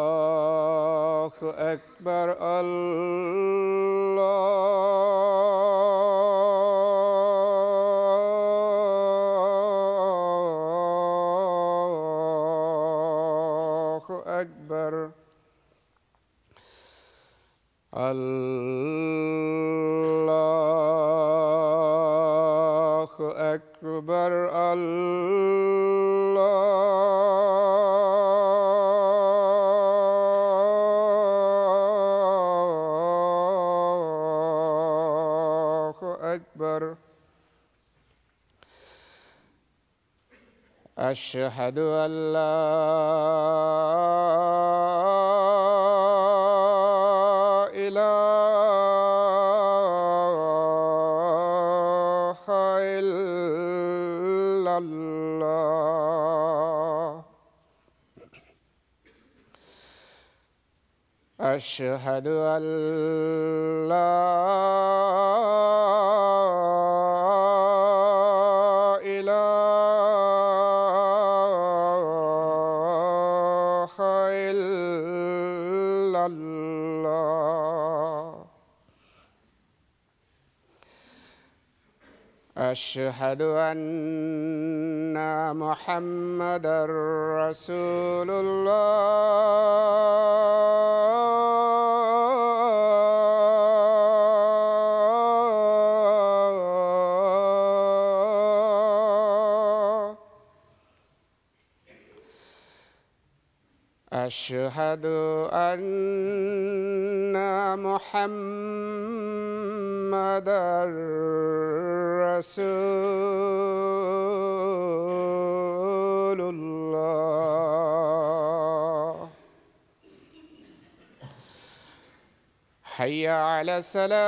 الله أكبر الله أكبر الله أكبر الله أكبر. أشهد أن لا إله إلا الله. أشهد أن لا إله إلا الله. أشهد أن محمدًا رسول الله. أشهد أن محمدًا رسول الله. حي على الصلاة.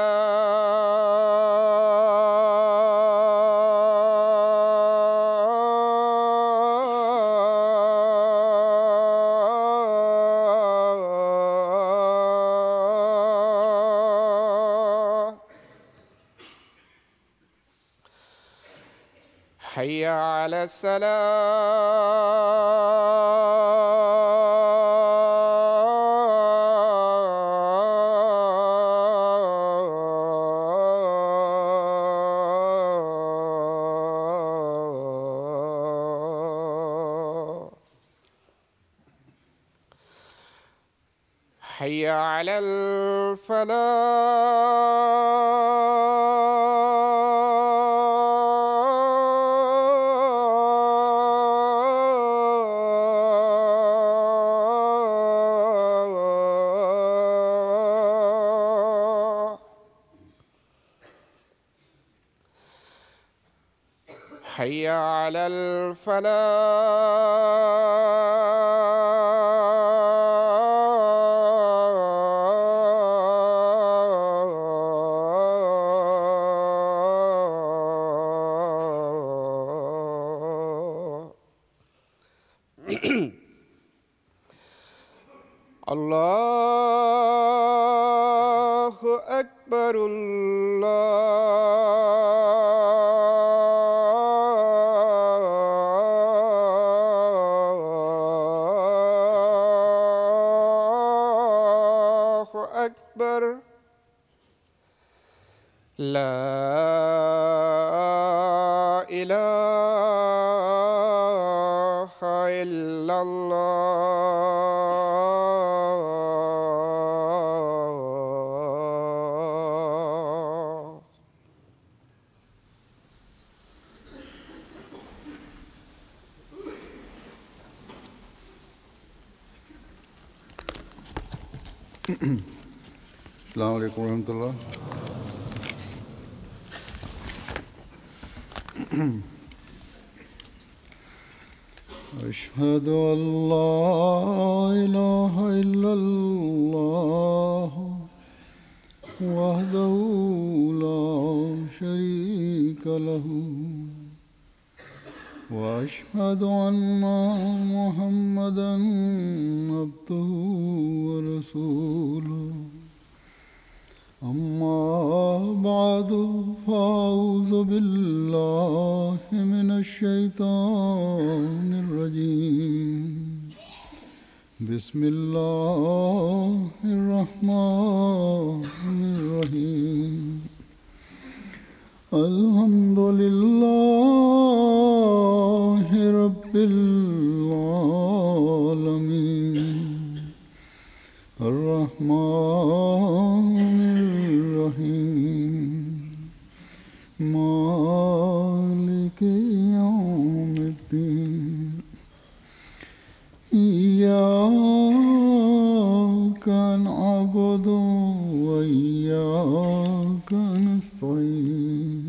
حي على الصلاة. حي على الفلاح. حي على الفلاح. الله أكبر الله أكبر. لا إله إلا الله. السلام عليكم ورحمة الله. أشهد أن لا إله إلا الله وحده لا شريك له وأشهد أن محمدًا عبده ورسوله. أما بعد فأعوذ بالله من الشيطان الرجيم بسم الله الرحمن الرحيم الحمد لله رب العالمين الرحمن الرحيم مالك يوم الدين إياك نعبد وإياك نستعين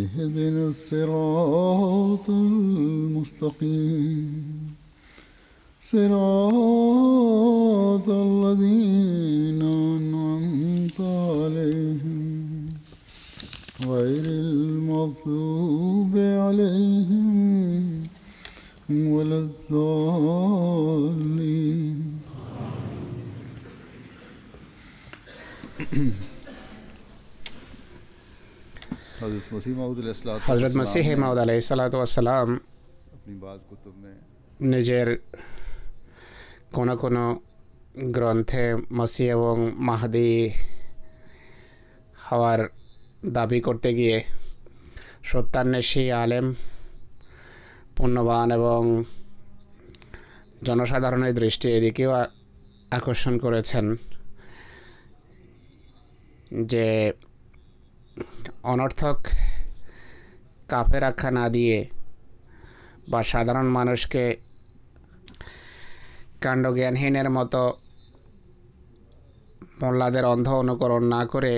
اهدنا الصراط المستقيم صراط الذين أنعمت عليهم غير المغضوب عليهم ولا الضالين হজরত মসিহ মাউদ আলাইহিসসালাম নিজের কোনো কোনো গ্রন্থে মসিহ এবং মাহদি হওয়ার দাবি করতে গিয়ে সত্যান্বেষী আলেম, পুণ্যবান এবং জনসাধারণের দৃষ্টি এদিকেও আকর্ষণ করেছেন যে অনর্থক কাফের আখ্যা না দিয়ে বা সাধারণ মানুষকে কাণ্ডজ্ঞানহীনের মতো মোল্লাদের অন্ধ অনুকরণ না করে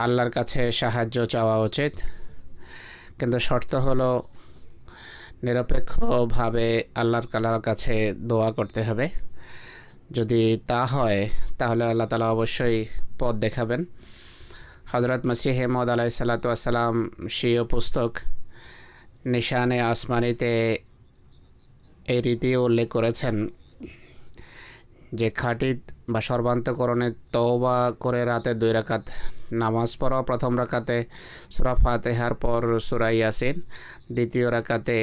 আল্লাহর কাছে সাহায্য চাওয়া উচিত। কিন্তু শর্ত হলো নিরপেক্ষভাবে আল্লাহর কাছে দোয়া করতে হবে। যদি তা হয় তাহলে আল্লাহ তাআলা অবশ্যই পথ দেখাবেন। হযরত মসিহ মাউদ আলাইহিসসালাম স্বীয় পুস্তক নিশানে আসমানিতে এই রীতি উল্লেখ করেছেন যে খাঁটি বা সর্বান্তকরণে তওবা করে রাতে 2 রাকাত নামাজ পড়া, প্রথম রাকাতে সূরা ফাতিহার পর সূরা ইয়াসিন, দ্বিতীয় রাকাতে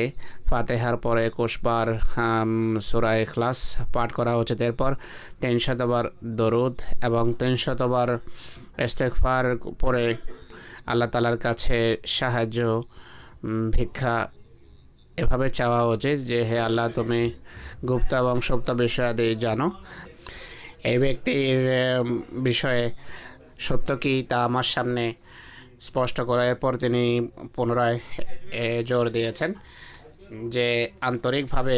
ফাতিহার পর 21 বার সূরা ইখলাস পাঠ করা উচিত। এরপর 300 বার দরুদ এবং 300 বার ইস্তেগফার পরে আল্লাহ তাআলার কাছে সাহায্য ভিক্ষা এভাবে চাওয়া উচিত যে হে আল্লাহ, তুমি গুপ্ত এবং সুপ্ত বিষয়াদি জানো। এই ব্যক্তির বিষয়ে সত্য কি তা আমার সামনে স্পষ্ট করার পর তিনি পুনরায় জোর দিয়েছেন যে আন্তরিকভাবে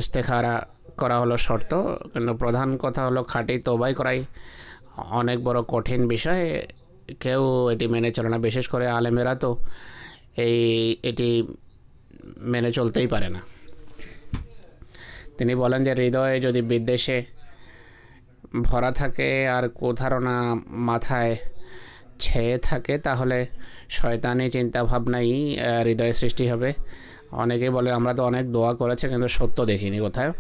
ইস্তেখারা করা হলো শর্ত, কিন্তু প্রধান কথা হলো খাঁটি তওবাই করাই অনেক বড় কঠিন বিষয়। কেউ এটি মেনে চলে না, বিশেষ করে আলেমেরা তো এটি মেনে চলতেই পারে না। তিনি বলেন যে হৃদয়ে যদি বিদ্বেষে ভরা থাকে আর কুধারণা মাথায় ছেয়ে থাকে তাহলে শয়তানি চিন্তাভাবনাই হৃদয়ে সৃষ্টি হবে। অনেকেই বলে আমরা তো অনেক দোয়া করেছি কিন্তু সত্য দেখিনি কোথায়।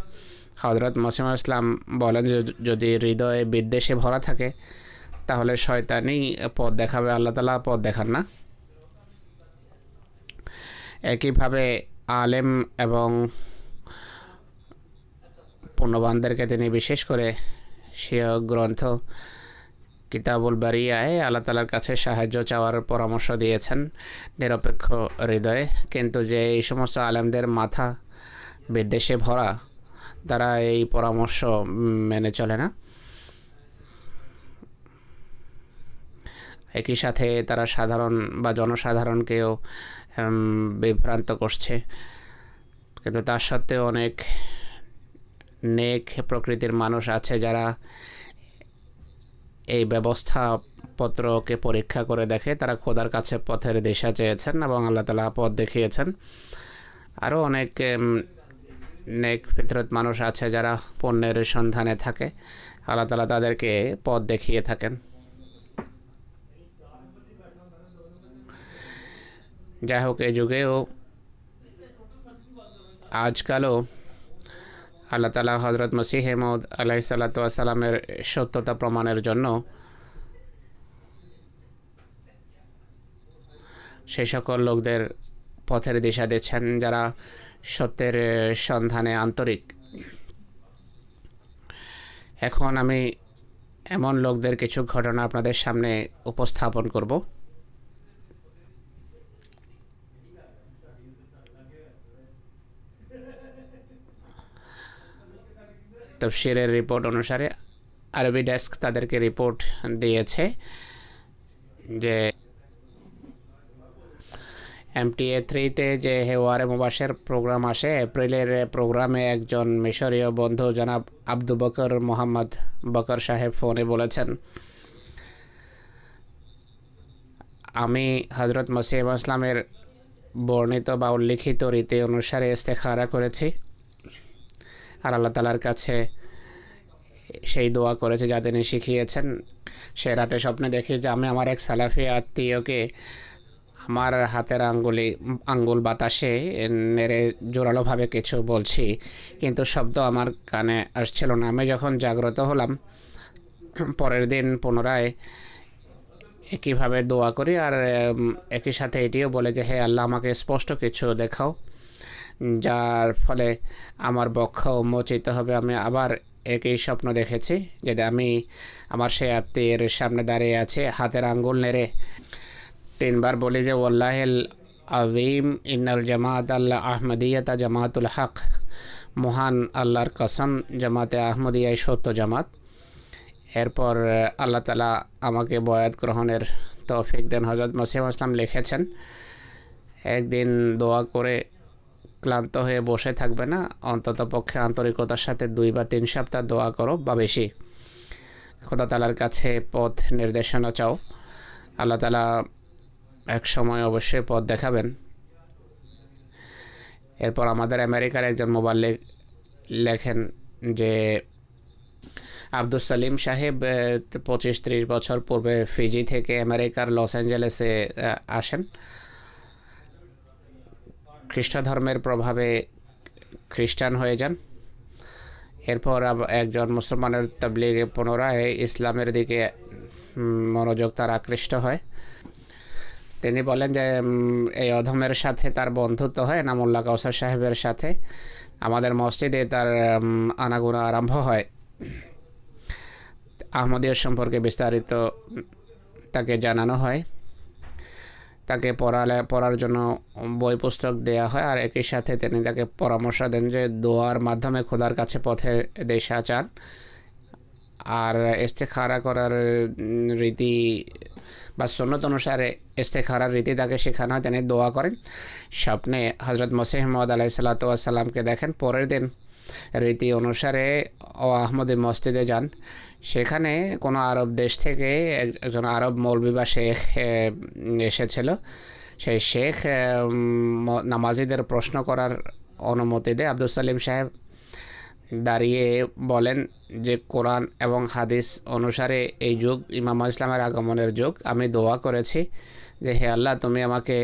হযরত মসিহ ইসলাম বলেন যে যদি হৃদয়ে বিদ্বেষে ভরা থাকে তাহলে শয়তানি পথ দেখাবে, আল্লাহ তাআলা পথ দেখান না। একইভাবে আলেম এবং পুণ্যবানদেরকে তিনি বিশেষ করে স্বীয় গ্রন্থ কিতাবুল বারিয়ায় আল্লাহ তাআলার কাছে সাহায্য চাওয়ার পরামর্শ দিয়েছেন নিরপেক্ষ হৃদয়ে। কিন্তু যে এই সমস্ত আলেমদের মাথা বিদ্বেষে ভরা, তারা এই পরামর্শ মেনে চলে না। একই সাথে তারা সাধারণ বা জনসাধারণকেও বিভ্রান্ত করছে। কিন্তু তার সত্ত্বেও অনেক নেক প্রকৃতির মানুষ আছে যারা এই ব্যবস্থাপত্রকে পরীক্ষা করে দেখে, তারা খোদার কাছে পথের দিশা চেয়েছেন এবং আল্লাহ তাআলা পথ দেখিয়েছেন। আরও অনেক নেক ফিতরত মানুষ আছে যারা পুণ্যের সন্ধানে থাকে, আল্লাহ তাআলা তাদেরকে পথ দেখিয়ে থাকেন। যাই হোক, এই যুগেও আজকালও আল্লাহ তাআলা হযরত মসিহ মাউদ আলাইহিস সালাতু ওয়াস সালামের সত্যতা প্রমাণের জন্য সেই সকল লোকদের পথের দিশা দিচ্ছেন যারা সত্যের সন্ধানে আন্তরিক। এখন আমি এমন লোকদের কিছু ঘটনা আপনাদের সামনে উপস্থাপন করব। তাফসীরের রিপোর্ট অনুসারে আরবি ডেস্ক তাদেরকে রিপোর্ট দিয়েছে যে MTA3-তে যে হেওয়ারে মুবাশের প্রোগ্রাম আসে, এপ্রিলের প্রোগ্রামে একজন মিশরীয় বন্ধু জনাব আব্দু বকর মোহাম্মদ বকর সাহেব ফোনে বলেছেন, আমি হজরত মসিহ ইসলামের বর্ণিত বা উল্লিখিত রীতি অনুসারে ইস্তেখারা করেছি আর আল্লাহ তাআলার কাছে সেই দোয়া করেছে যা তিনি শিখিয়েছেন। সে রাতে স্বপ্নে দেখি যে আমি আমার এক সালাফি আত্মীয়কে আমার হাতের আঙ্গুল বাতাসে নেড়ে জোরালোভাবে কিছু বলছি, কিন্তু শব্দ আমার কানে আসছিল না। আমি যখন জাগ্রত হলাম, পরের দিন পুনরায় একইভাবে দোয়া করি আর একই সাথে এটিও বলে যে হে আল্লাহ, আমাকে স্পষ্ট কিছু দেখাও যার ফলে আমার বক্ষ উন্মোচিত হবে। আমি আবার একই স্বপ্ন দেখেছি যে আমি আমার সেই আত্মীয়ের সামনে দাঁড়িয়ে আছে, হাতের আঙ্গুল নেড়ে তিনবার বলি যে ওয়াল্লাহিল আযীম ইন্নাল জামাত আল্লাহ আহমদিয়াতা জামাতুল হক, মহান আল্লাহর কসম জামাতে আহমদিয়াই সত্য জামাত। এরপর আল্লাহ তাআলা আমাকে বয়াত গ্রহণের তৌফিক দেন। হযরত মসিহ ইসলাম লিখেছেন, একদিন দোয়া করে ক্লান্ত হয়ে বসে থাকবে না, অন্তত পক্ষে আন্তরিকতার সাথে 2 বা 3 সপ্তাহ দোয়া করো বা বেশি। খোদা তাআলার কাছে পথ নির্দেশনা চাও, আল্লাহ তাআলা এক সময় অবশ্যই পথ দেখাবেন। এরপর আমাদের আমেরিকার একজন মোবাল্লিগ লেখেন যে আব্দুল সালিম সাহেব 25-30 বছর পূর্বে ফিজি থেকে আমেরিকার লস অ্যাঞ্জেলেসে আসেন। খ্রিস্ট ধর্মের প্রভাবে খ্রিস্টান হয়ে যান। এরপর একজন মুসলমানের তাবলীগে পুনরায় ইসলামের দিকে মনোযোগ তার আকৃষ্ট হয়। তিনি বলেন যে এই অধমের সাথে তার বন্ধুত্ব হয় নামুল্লাহ কাউসার সাহেবের সাথে। আমাদের মসজিদে তার আনাগোনা আরম্ভ হয়। আহমদিয়ত সম্পর্কে বিস্তারিত তাকে জানানো হয়, তাকে পড়ার জন্য বই পুস্তক দেয়া হয় আর একই সাথে তিনি তাকে পরামর্শ দেন যে দোয়ার মাধ্যমে খোদার কাছে পথের দিশা চান। আর ইস্তেখারা করার রীতি বা সুন্নত অনুসারে ইস্তেখারার রীতি তাকে শেখানো হয়। তিনি দোয়া করেন, স্বপ্নে হজরত মসিহ মাউদ আলাইহিস সালাতু ওয়াস সালামকে দেখেন। পরের দিন রীতি অনুসারে আহমদী মসজিদে যান। সেখানে কোনো আরব দেশ থেকে একজন আরব মৌলবি বা শেখ এসেছিল। সেই শেখ নামাজিদের প্রশ্ন করার অনুমতি দেয়। আব্দুল সালিম সাহেব দাঁড়িয়ে বলেন যে কোরআন এবং হাদিস অনুসারে এই যুগ ইমাম ইসলামের আগমনের যুগ। আমি দোয়া করেছি যে হে আল্লাহ, তুমি আমাকে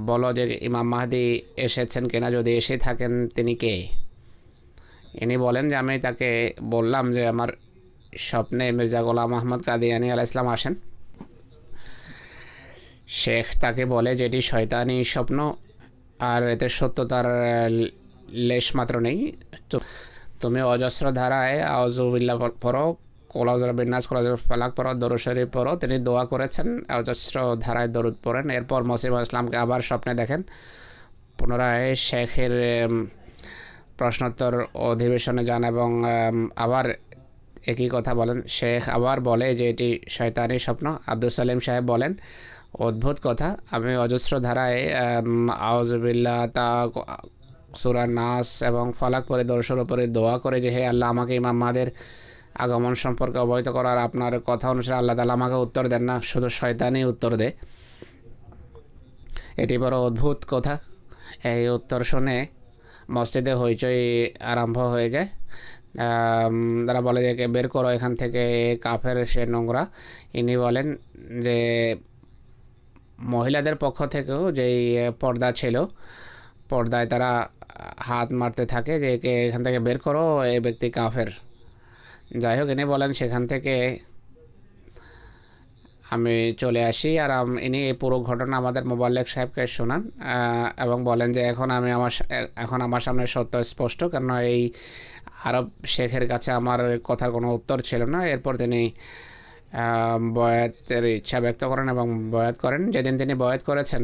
বলো যে ইমাম মাহদি এসেছেন কিনা, যদি এসে থাকেন তিনি কে। ইনি বলেন যে আমি তাকে বললাম যে আমার স্বপ্নে মির্জা গোলাম আহমদ কাদিয়ানী আলাইহিস সালাম আসেন। শেখ তাকে বলে যে এটি শয়তানি স্বপ্ন আর এতে সত্যতার লেশ মাত্র নেই। তুমি অজস্র ধারায় আউযুবিল্লাহ পড়ো, কোলাউযুর বিন্নাস, কোলাউযুর ফালাক পড়ো, দরুদ শরীফ পড়ো। তিনি দোয়া করেছেন, অজস্র ধারায় দরুদ পড়েন। এরপর মসিহ ইসলামকে আবার স্বপ্নে দেখেন। পুনরায় শেখের প্রশ্নোত্তর অধিবেশনে যান এবং আবার একই কথা বলেন। শেখ আবার বলে যে এটি শয়তানি স্বপ্ন। আব্দুল সালিম সাহেব বলেন, অদ্ভুত কথা, আমি অজস্র ধারায় আউযুবিল্লাহ তা সূরা নাস এবং ফালাক পরে দর্শর উপরে দোয়া করে যে হে আল্লাহ, আমাকে ইমাম মাহদির আগমন সম্পর্কে অবহিত করার আপনার কথা অনুসারে আল্লাহ তাআলা আমাকে উত্তর দেন না, শুধু শয়তানই উত্তর দেয়। এটি বড় অদ্ভুত কথা। এই উত্তর শুনে মসজিদে হইচই আরম্ভ হয়ে যায়। তারা বলে যে বের করো এখান থেকে, কাফের, সে নোংরা। ইনি বলেন যে মহিলাদের পক্ষ থেকেও যেই পর্দা ছিল, পর্দায় তারা হাত মারতে থাকে যে একে এখান থেকে বের করো, এই ব্যক্তি কাফের। যাই হোক, ইনি বলেন সেখান থেকে আমি চলে আসি, আর ইনি এই পুরো ঘটনা আমাদের মোবাল্লেক সাহেবকে শোনান এবং বলেন যে এখন আমার সামনে সত্য স্পষ্ট, কারণ এই আরব শেখের কাছে আমার কথার কোনো উত্তর ছিল না। এরপর তিনি বয়াতের ইচ্ছা ব্যক্ত করেন এবং বয়াত করেন। যেদিন তিনি বয়াত করেছেন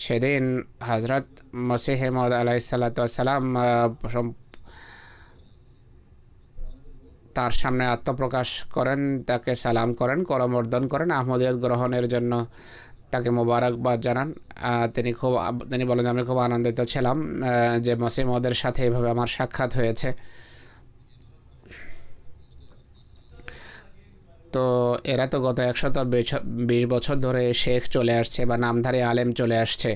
সেদিন হজরত মসিহ মউদ আলাইহিসসালাম তার সামনে আত্মপ্রকাশ করেন, তাকে সালাম করেন, করমর্দন করেন, আহমদিয়ত গ্রহণের জন্য তাকে মোবারকবাদ জানান। তিনি বলেন আমি খুব আনন্দিত ছিলাম যে মসিহ মউদের সাথে এভাবে আমার সাক্ষাৎ হয়েছে। তো এরা তো গত 120 বছর ধরে শেখ চলে আসছে বা নামধারী আলেম চলে আসছে,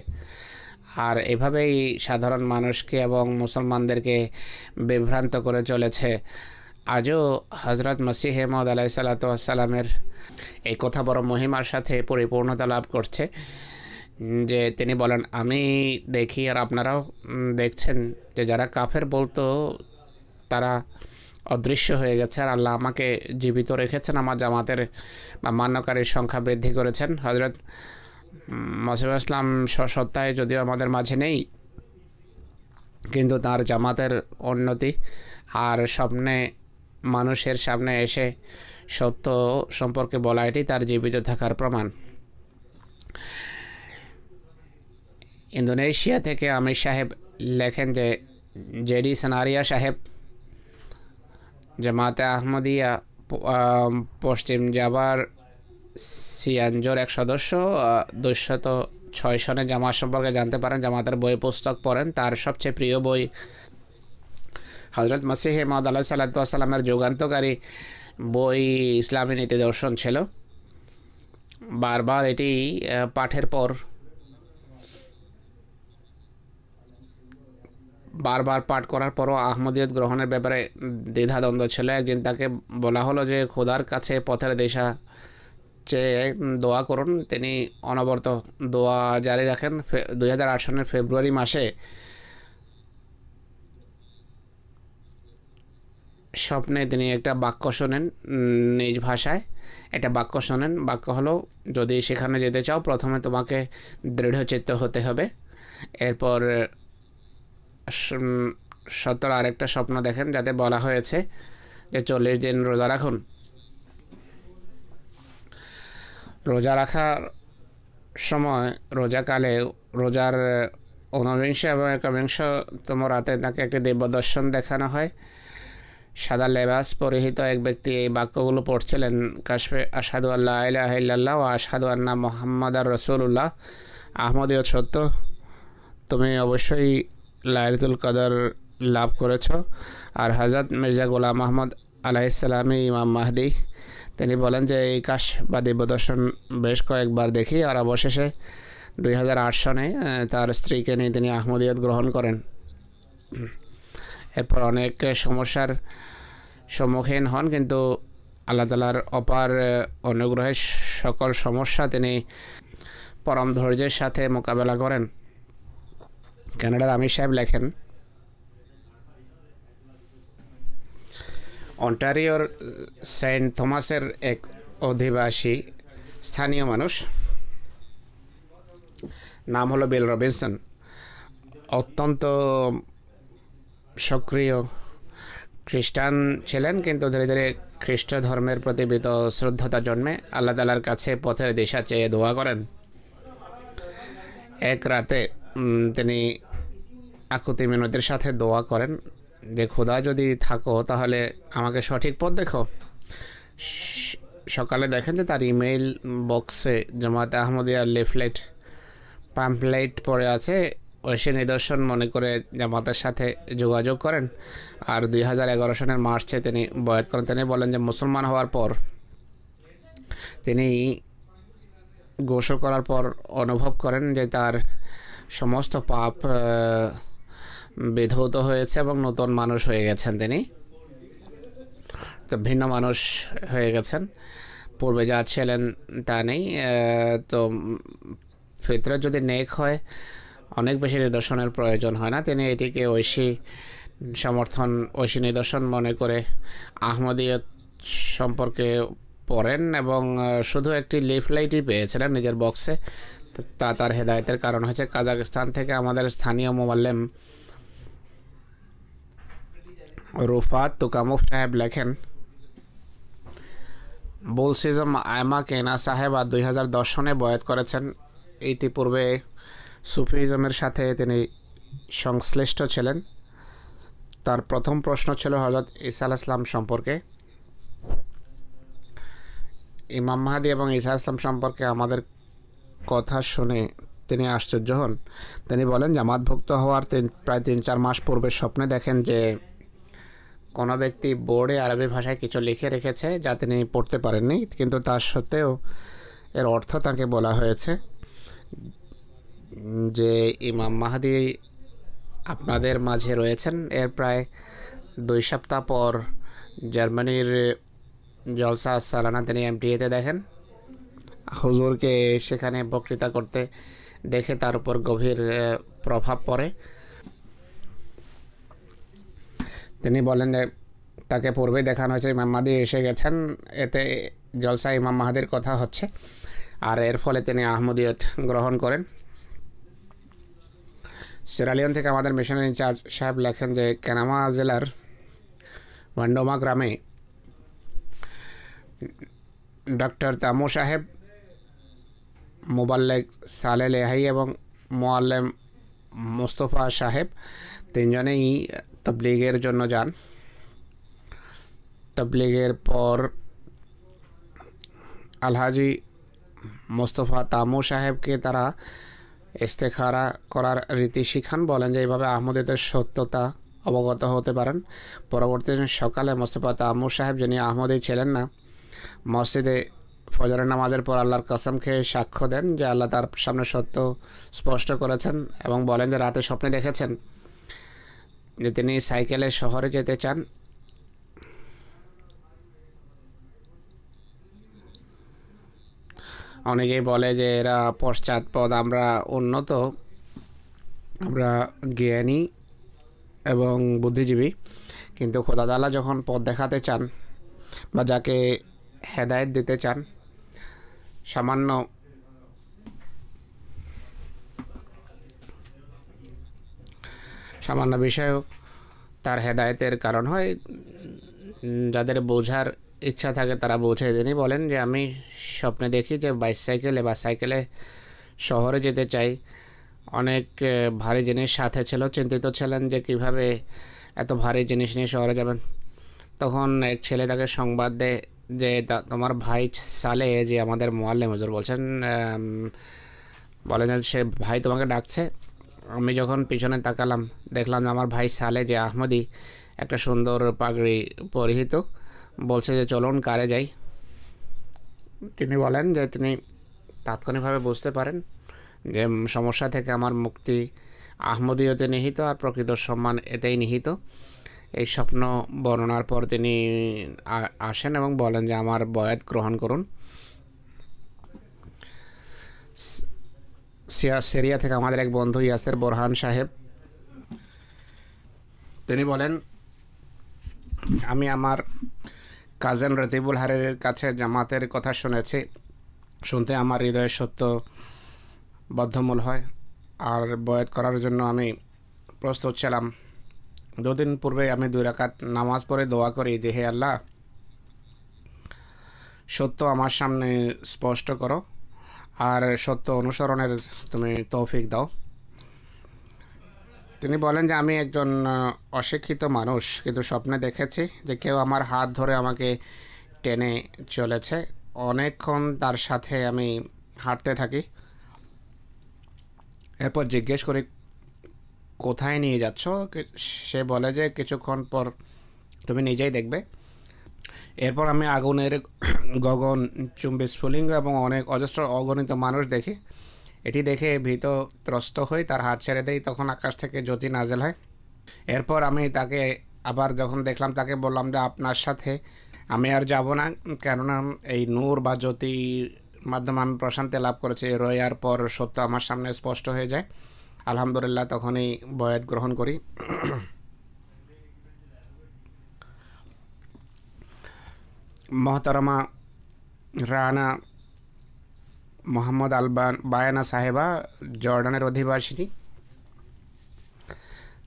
আর এভাবেই সাধারণ মানুষকে এবং মুসলমানদেরকে বিভ্রান্ত করে চলেছে। আজও হজরত মসিহ মউদ আলাইহিসসালামের এই কথা বড় মহিমার সাথে পরিপূর্ণতা লাভ করছে যে তিনি বলেন আমি দেখি আর আপনারাও দেখছেন যে যারা কাফের বলতো তারা অদৃশ্য হয়ে গেছে, আর আল্লাহ আমাকে জীবিত রেখেছেন, আমার জামাতের বা মান্যকারীর সংখ্যা বৃদ্ধি করেছেন। হজরত মসিহ ইসলাম সত্তায় যদিও আমাদের মাঝে নেই, কিন্তু তার জামাতের উন্নতি আর স্বপ্নে মানুষের সামনে এসে সত্য সম্পর্কে বলা এটি তার জীবিত থাকার প্রমাণ। ইন্দোনেশিয়া থেকে আমির সাহেব লেখেন যে জেডি সানারিয়া সাহেব জামাতে আহমদিয়া পশ্চিম জাভার সিয়ানজোর এক সদস্য 206 সনে জামাত সম্পর্কে জানতে পারেন, জামাতের বই পুস্তক পড়েন। তার সবচেয়ে প্রিয় বই হজরত মসিহ মউদ আলাইহিসসালামের যুগান্তকারী বই ইসলামী নীতি দর্শন ছিল। বারবার এটি পাঠের পর বারবার পাঠ করার পরও আহমদিয়ত গ্রহণের ব্যাপারে দ্বিধাদ্বন্দ্ব ছিল। একদিন তাকে বলা হলো যে খোদার কাছে পথের দিশা চেয়ে দোয়া করুন। তিনি অনবরত দোয়া জারি রাখেন। 2008 সনের ফেব্রুয়ারি মাসে স্বপ্নে তিনি একটা বাক্য শোনেন, নিজ ভাষায় একটা বাক্য শোনেন। বাক্য হলো যদি সেখানে যেতে চাও প্রথমে তোমাকে দৃঢ়চিত্ত হতে হবে। এরপর সত্তর আরেকটা স্বপ্ন দেখেন যাতে বলা হয়েছে যে 40 দিন রোজা রাখুন। রোজা রাখার সময় রোজাকালে রোজার 49 এবং 51তম রাতে তাকে একটি দিব্যদর্শন দেখানো হয়। সাদা লেবাস পরিহিত এক ব্যক্তি এই বাক্যগুলো পড়ছিলেন, কাশফে আশহাদু আল্লা ইলাহা ইল্লাল্লাহ ওয়া আশহাদু আন্না মুহাম্মাদার রাসূলুল্লাহ। আহমদিয়ত সত্য, তুমি অবশ্যই লাইলাতুল কদর লাভ করেছ। আর হযরত মির্জা গোলাম আহমদ আলাইহিসসালামই ইমাম মাহদি। তিনি বলেন যে এই কাশ বা দিব্যদর্শন বেশ কয়েকবার দেখি, আর অবশেষে 2008 সনে তার স্ত্রীকে নিয়ে তিনি আহমদিয়ত গ্রহণ করেন। এরপর অনেক সমস্যার সম্মুখীন হন, কিন্তু আল্লাহ তাআলার অপার অনুগ্রহে সকল সমস্যা তিনি পরম ধৈর্যের সাথে মোকাবেলা করেন। কানাডার আমির সাহেব লেখেন, অন্টারিওর সেন্ট থমাসের এক অধিবাসী স্থানীয় মানুষ, নাম হলো বিল রবিনসন। অত্যন্ত সক্রিয় খ্রিস্টান ছিলেন, কিন্তু ধীরে ধীরে খ্রিস্ট ধর্মের প্রতি বিত শ্রদ্ধতা জন্মে আল্লাহ তাআলার কাছে পথের দিশা চেয়ে দোয়া করেন। এক রাতে তিনি আকুতি মিনতির সাথে দোয়া করেন যে খোদা যদি থাকো তাহলে আমাকে সঠিক পথ দেখো। সকালে দেখেন যে তার ইমেইল বক্সে জামাতে আহমদিয়ার লিফলেট প্যাম্পলেট পড়ে আছে। সে নিদর্শন মনে করে জামাতের সাথে যোগাযোগ করেন, আর 2011 সনের মার্চে তিনি বয়াত করেন। তিনি বলেন যে মুসলমান হওয়ার পর তিনি গোসল করার পর অনুভব করেন যে তার সমস্ত পাপ বিধৌত হয়েছে এবং নতুন মানুষ হয়ে গেছেন। তিনি তো ভিন্ন মানুষ হয়ে গেছেন, পূর্বে যা ছিলেন তা নেই। তো ফিতরত যদি নেক হয় অনেক বেশি নিদর্শনের প্রয়োজন হয় না, তিনি এটিকে ঐশী নিদর্শন মনে করে আহমদিয়ত সম্পর্কে পড়েন এবং শুধু একটি লিফলেটই পেয়েছিলেন নিজের বক্সে। তা তার হেদায়েতের কারণ হয়েছে। কাজাখস্তান থেকে আমাদের স্থানীয় মুআল্লিম রুফাত তুকামুফ সাহেব লেখেন, বুলসিজম আয়মা কেনা সাহেব 2010 সনে বয়াত করেছেন। ইতিপূর্বে সুফিজমের সাথে তিনি সংশ্লিষ্ট ছিলেন। তার প্রথম প্রশ্ন ছিল হযরত ঈসা আলাইহিস সালাম সম্পর্কে। ইমাম মাহদী এবং ঈসা আলাইহিস সালাম সম্পর্কে আমাদের কথা শুনে তিনি আশ্চর্য হন। তিনি বলেন, জামাতভুক্ত হওয়ার প্রায় 3-4 মাস পূর্বে স্বপ্নে দেখেন যে কোনো ব্যক্তি বোর্ডে আরবি ভাষায় কিছু লিখে রেখেছে যা তিনি পড়তে পারেননি, কিন্তু তা সত্ত্বেও এর অর্থ তাকে বলা হয়েছে যে ইমাম মাহদী আপনাদের মাঝে রয়েছেন। এর প্রায় 2 সপ্তাহ পর জার্মানির জলসা সালানা তিনি এমটিএতে দেখেন। হুজুরকে সেখানে বক্তৃতা করতে দেখে তার উপর গভীর প্রভাব পড়ে। তিনি বলেন যে তাকে পূর্বেই দেখানো হয়েছে ইমাম মাহদী এসে গেছেন, এতে জলসা ইমাম মাহদীর কথা হচ্ছে, আর এর ফলে তিনি আহমদিয়ত গ্রহণ করেন। সিরালিয়ন থেকে আমাদের মিশনারি ইনচার্জ সাহেব লেখেন যে কেনামা জেলার ওয়ান্ডোমা গ্রামে ডক্টর তামু সাহেব, মুবাল্লেগ সালে লেহাই এবং মোয়াল্লেম মুস্তফা সাহেব তিনজনেই তবলিগের জন্য যান। তবলিগের পর আলহাজি মুস্তফা তামু সাহেবকে তারা ইস্তেখারা করার রীতি শিখান। বলেন যে এইভাবে আহমদীদের সত্যতা অবগত হতে পারেন। পরবর্তী দিন সকালে মুস্তফা তামু সাহেব, যিনি আহমদী ছিলেন না, মসজিদে ফজরের নামাজের পর আল্লাহর কসম খেয়ে সাক্ষ্য দেন যে আল্লাহ তার সামনে সত্য স্পষ্ট করেছেন এবং বলেন যে রাতে স্বপ্নে দেখেছেন যে তিনি সাইকেলে শহরে যেতে চান। অনেকেই বলে যে এরা পশ্চাৎপদ, আমরা উন্নত, আমরা জ্ঞানী এবং বুদ্ধিজীবী, কিন্তু খোদা তাআলা যখন পথ দেখাতে চান বা যাকে হেদায়েত দিতে চান, সামান্য বিষয়েও তার হেদায়েতের কারণ হয়। যাদের বোঝার ইচ্ছা থাকে তারা বোঝে। তিনি বলেন যে আমি স্বপ্নে দেখি যে সাইকেলে শহরে যেতে চাই। অনেক ভারী জিনিস সাথে ছিল, চিন্তিত ছিলেন যে কিভাবে এত ভারী জিনিস নিয়ে শহরে যাবেন। তখন এক ছেলে তাকে সংবাদ দেয় যে তোমার ভাই সালে, যে আমাদের মুআল্লিম হুজুর বলছেন, বলেন সে ভাই তোমাকে ডাকছে। আমি যখন পিছনে তাকালাম দেখলাম আমার ভাই সালে, যে আহমদী, একটা সুন্দর পাগড়ি পরিহিত, বলছে যে চলুন কারে যাই। তিনি বলেন যে তিনি তাৎক্ষণিকভাবে বুঝতে পারেন যে সমস্যা থেকে আমার মুক্তি আহমদীয়তে নিহিত, আর প্রকৃত সম্মান এতেই নিহিত। এই স্বপ্ন বর্ণনার পর তিনি আসেন এবং বলেন যে আমার বয়াত গ্রহণ করুন। সিরিয়া থেকে আমাদের এক বন্ধু ইয়াসের বোরহান সাহেব, তিনি বলেন আমি আমার কাজেন রতিবুল হারির কাছে জামাতের কথা শুনতে আমার হৃদয়ের সত্য বদ্ধমূল হয়, আর বয়াত করার জন্য আমি প্রস্তুত ছিলাম। 2 দিন পূর্বে আমি 2 রাকাত নামাজ পড়ে দোয়া করি যে হে আল্লাহ, সত্য আমার সামনে স্পষ্ট করো আর সত্য অনুসরণের তুমি তৌফিক দাও। তিনি বলেন যে আমি একজন অশিক্ষিত মানুষ, কিন্তু স্বপ্নে দেখেছি যে কেউ আমার হাত ধরে আমাকে টেনে চলেছে। অনেকক্ষণ তার সাথে আমি হাঁটতে থাকি। এরপর জিজ্ঞেস করি কোথায় নিয়ে যাচ্ছ? সে বলে যে কিছুক্ষণ পর তুমি নিজেই দেখবে। এরপর আমি আগুনের গগন চুম্বী স্ফুলিঙ্গ এবং অজস্র অগণিত মানুষ দেখি। এটি দেখে ভীতত্রস্ত হই, তার হাত ছেড়ে দেই। তখন আকাশ থেকে জ্যোতি নাজেল হয়। এরপর আমি তাকে আবার যখন দেখলাম তাকে বললাম যে আপনার সাথে আমি আর যাব না, কেননা এই নূর বা জ্যোতির মাধ্যমে আমি প্রশান্তি লাভ করেছি। রোয়ার পর সত্য আমার সামনে স্পষ্ট হয়ে যায়। আলহামদুলিল্লাহ তখনই বয়াত গ্রহণ করি। মহতারামা রানা মোহাম্মদ বায়ানা সাহেবা জর্ডানের অধিবাসিনী।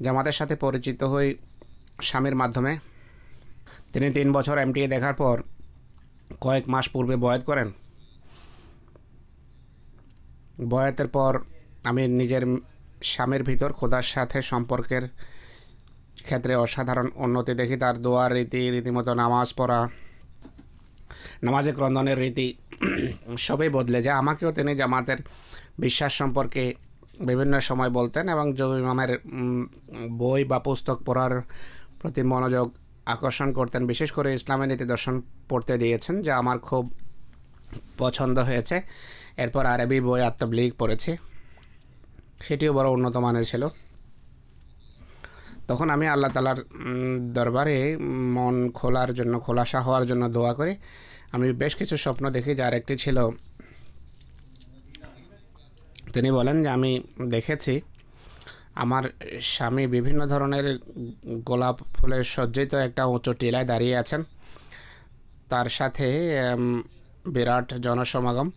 জামাতের সাথে পরিচিত হই স্বামীর মাধ্যমে। তিনি 3 বছর এমটিএ দেখার পর কয়েক মাস পূর্বে বয়াত করেন। বয়াতের পর আমি নিজের স্বামীর ভিতর খোদার সাথে সম্পর্কের ক্ষেত্রে অসাধারণ উন্নতি দেখি। তার দোয়ার রীতিমতো নামাজ পড়া, নামাজে ক্রন্দনের রীতি সবই বদলে যায়। আমাকেও তিনি জামাতের বিশ্বাস সম্পর্কে বিভিন্ন সময় বলতেন এবং জো ইমামের বই বা পুস্তক পড়ার প্রতি মনোযোগ আকর্ষণ করতেন। বিশেষ করে ইসলামের নীতি দর্শন পড়তে দিয়েছেন, যা আমার খুব পছন্দ হয়েছে। এরপর আরবি বই আত্মব্লিগ পড়েছি, সেটিও বড় উন্নত মানের ছিল। তখন আমি আল্লাহ তাআলার দরবারে মন খোলার জন্য, খোলাসা হওয়ার জন্য দোয়া করি। আমি বেশ কিছু স্বপ্ন দেখি, যার একটি ছিল, তিনি বলেন যে আমি দেখেছি আমার স্বামী বিভিন্ন ধরনের গোলাপ ফুলের সজ্জিত একটা উঁচু টিলায় দাঁড়িয়ে আছেন। তার সাথে বিরাট জনসমাগম,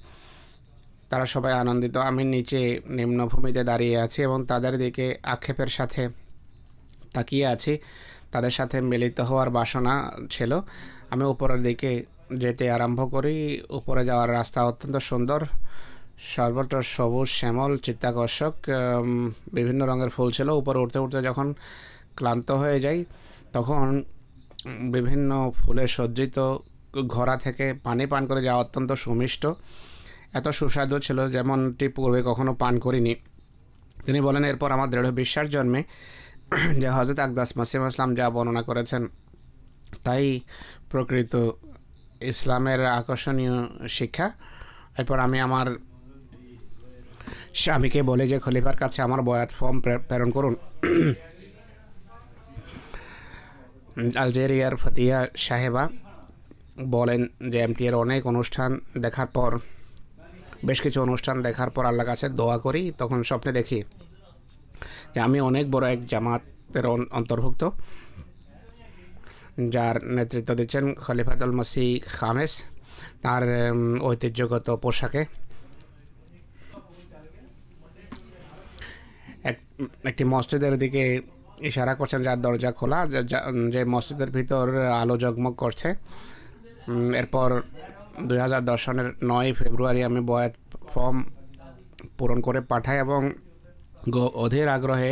তারা সবাই আনন্দিত। আমি নিচে নিম্নভূমিতে দাঁড়িয়ে আছি এবং তাদের দিকে আক্ষেপের সাথে তাকিয়ে আছি। তাদের সাথে মিলিত হওয়ার বাসনা ছিল। আমি উপরের দিকে যেতে আরম্ভ করি। উপরে যাওয়ার রাস্তা অত্যন্ত সুন্দর, সর্বত্র সবুজ শ্যামল চিত্তাকর্ষক বিভিন্ন রঙের ফুল ছিল। উপরে উঠতে উঠতে যখন ক্লান্ত হয়ে যাই, তখন বিভিন্ন ফুলে সজ্জিত ঘোড়া থেকে পানি পান করে যাওয়া অত্যন্ত সুমিষ্ট, এত সুস্বাদু ছিল যেমনটি পূর্বে কখনো পান করিনি। তিনি বলেন, এরপর আমার দৃঢ় বিশ্বাস জন্মে যে হযরত আকদাস মসিহ ইসলাম যা বর্ণনা করেছেন তাই প্রকৃত ইসলামের আকর্ষণীয় শিক্ষা। এরপর আমি আমার স্বামীকে বলে যে খলিফার কাছে আমার বয়াত ফর্ম প্রেরণ করুন। আলজেরিয়ার ফতিয়া সাহেবা বলেন যে এমটিএর অনেক অনুষ্ঠান দেখার পর, বেশ কিছু অনুষ্ঠান দেখার পর আল্লাহর কাছে দোয়া করি। তখন স্বপ্নে দেখি যে আমি অনেক বড় এক জামাতের অন্তর্ভুক্ত, যার নেতৃত্ব দিচ্ছেন খলিফাতুল মসিহ খামেস তার ঐতিহ্যগত পোশাকে। একটি মসজিদের দিকে ইশারা করছেন, যার দরজা খোলা, যে মসজিদের ভিতর আলো জগমগ করছে। এরপর 2010 সনের 9 ফেব্রুয়ারি আমি বয়াত ফর্ম পূরণ করে পাঠাই এবং অধীর আগ্রহে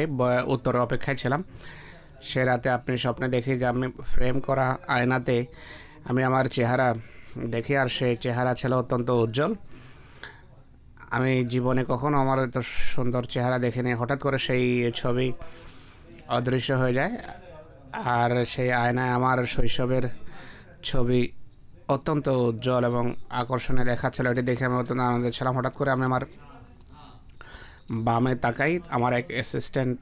উত্তরের অপেক্ষায় ছিলাম। সে রাতে আপনি স্বপ্নে দেখি যে আমি ফ্রেম করা আয়নাতে আমি আমার চেহারা দেখি, আর সেই চেহারা ছিল অত্যন্ত উজ্জ্বল। আমি জীবনে কখনো আমার এত সুন্দর চেহারা দেখিনি। হঠাৎ করে সেই ছবি অদৃশ্য হয়ে যায়, আর সেই আয়নায় আমার শৈশবের ছবি অত্যন্ত উজ্জ্বল এবং আকর্ষণীয় দেখাচ্ছিল। এটি দেখে আমি অত্যন্ত আনন্দিত ছিলাম। হঠাৎ করে আমি আমার বামে তাকাই, আমার এক অ্যাসিস্ট্যান্ট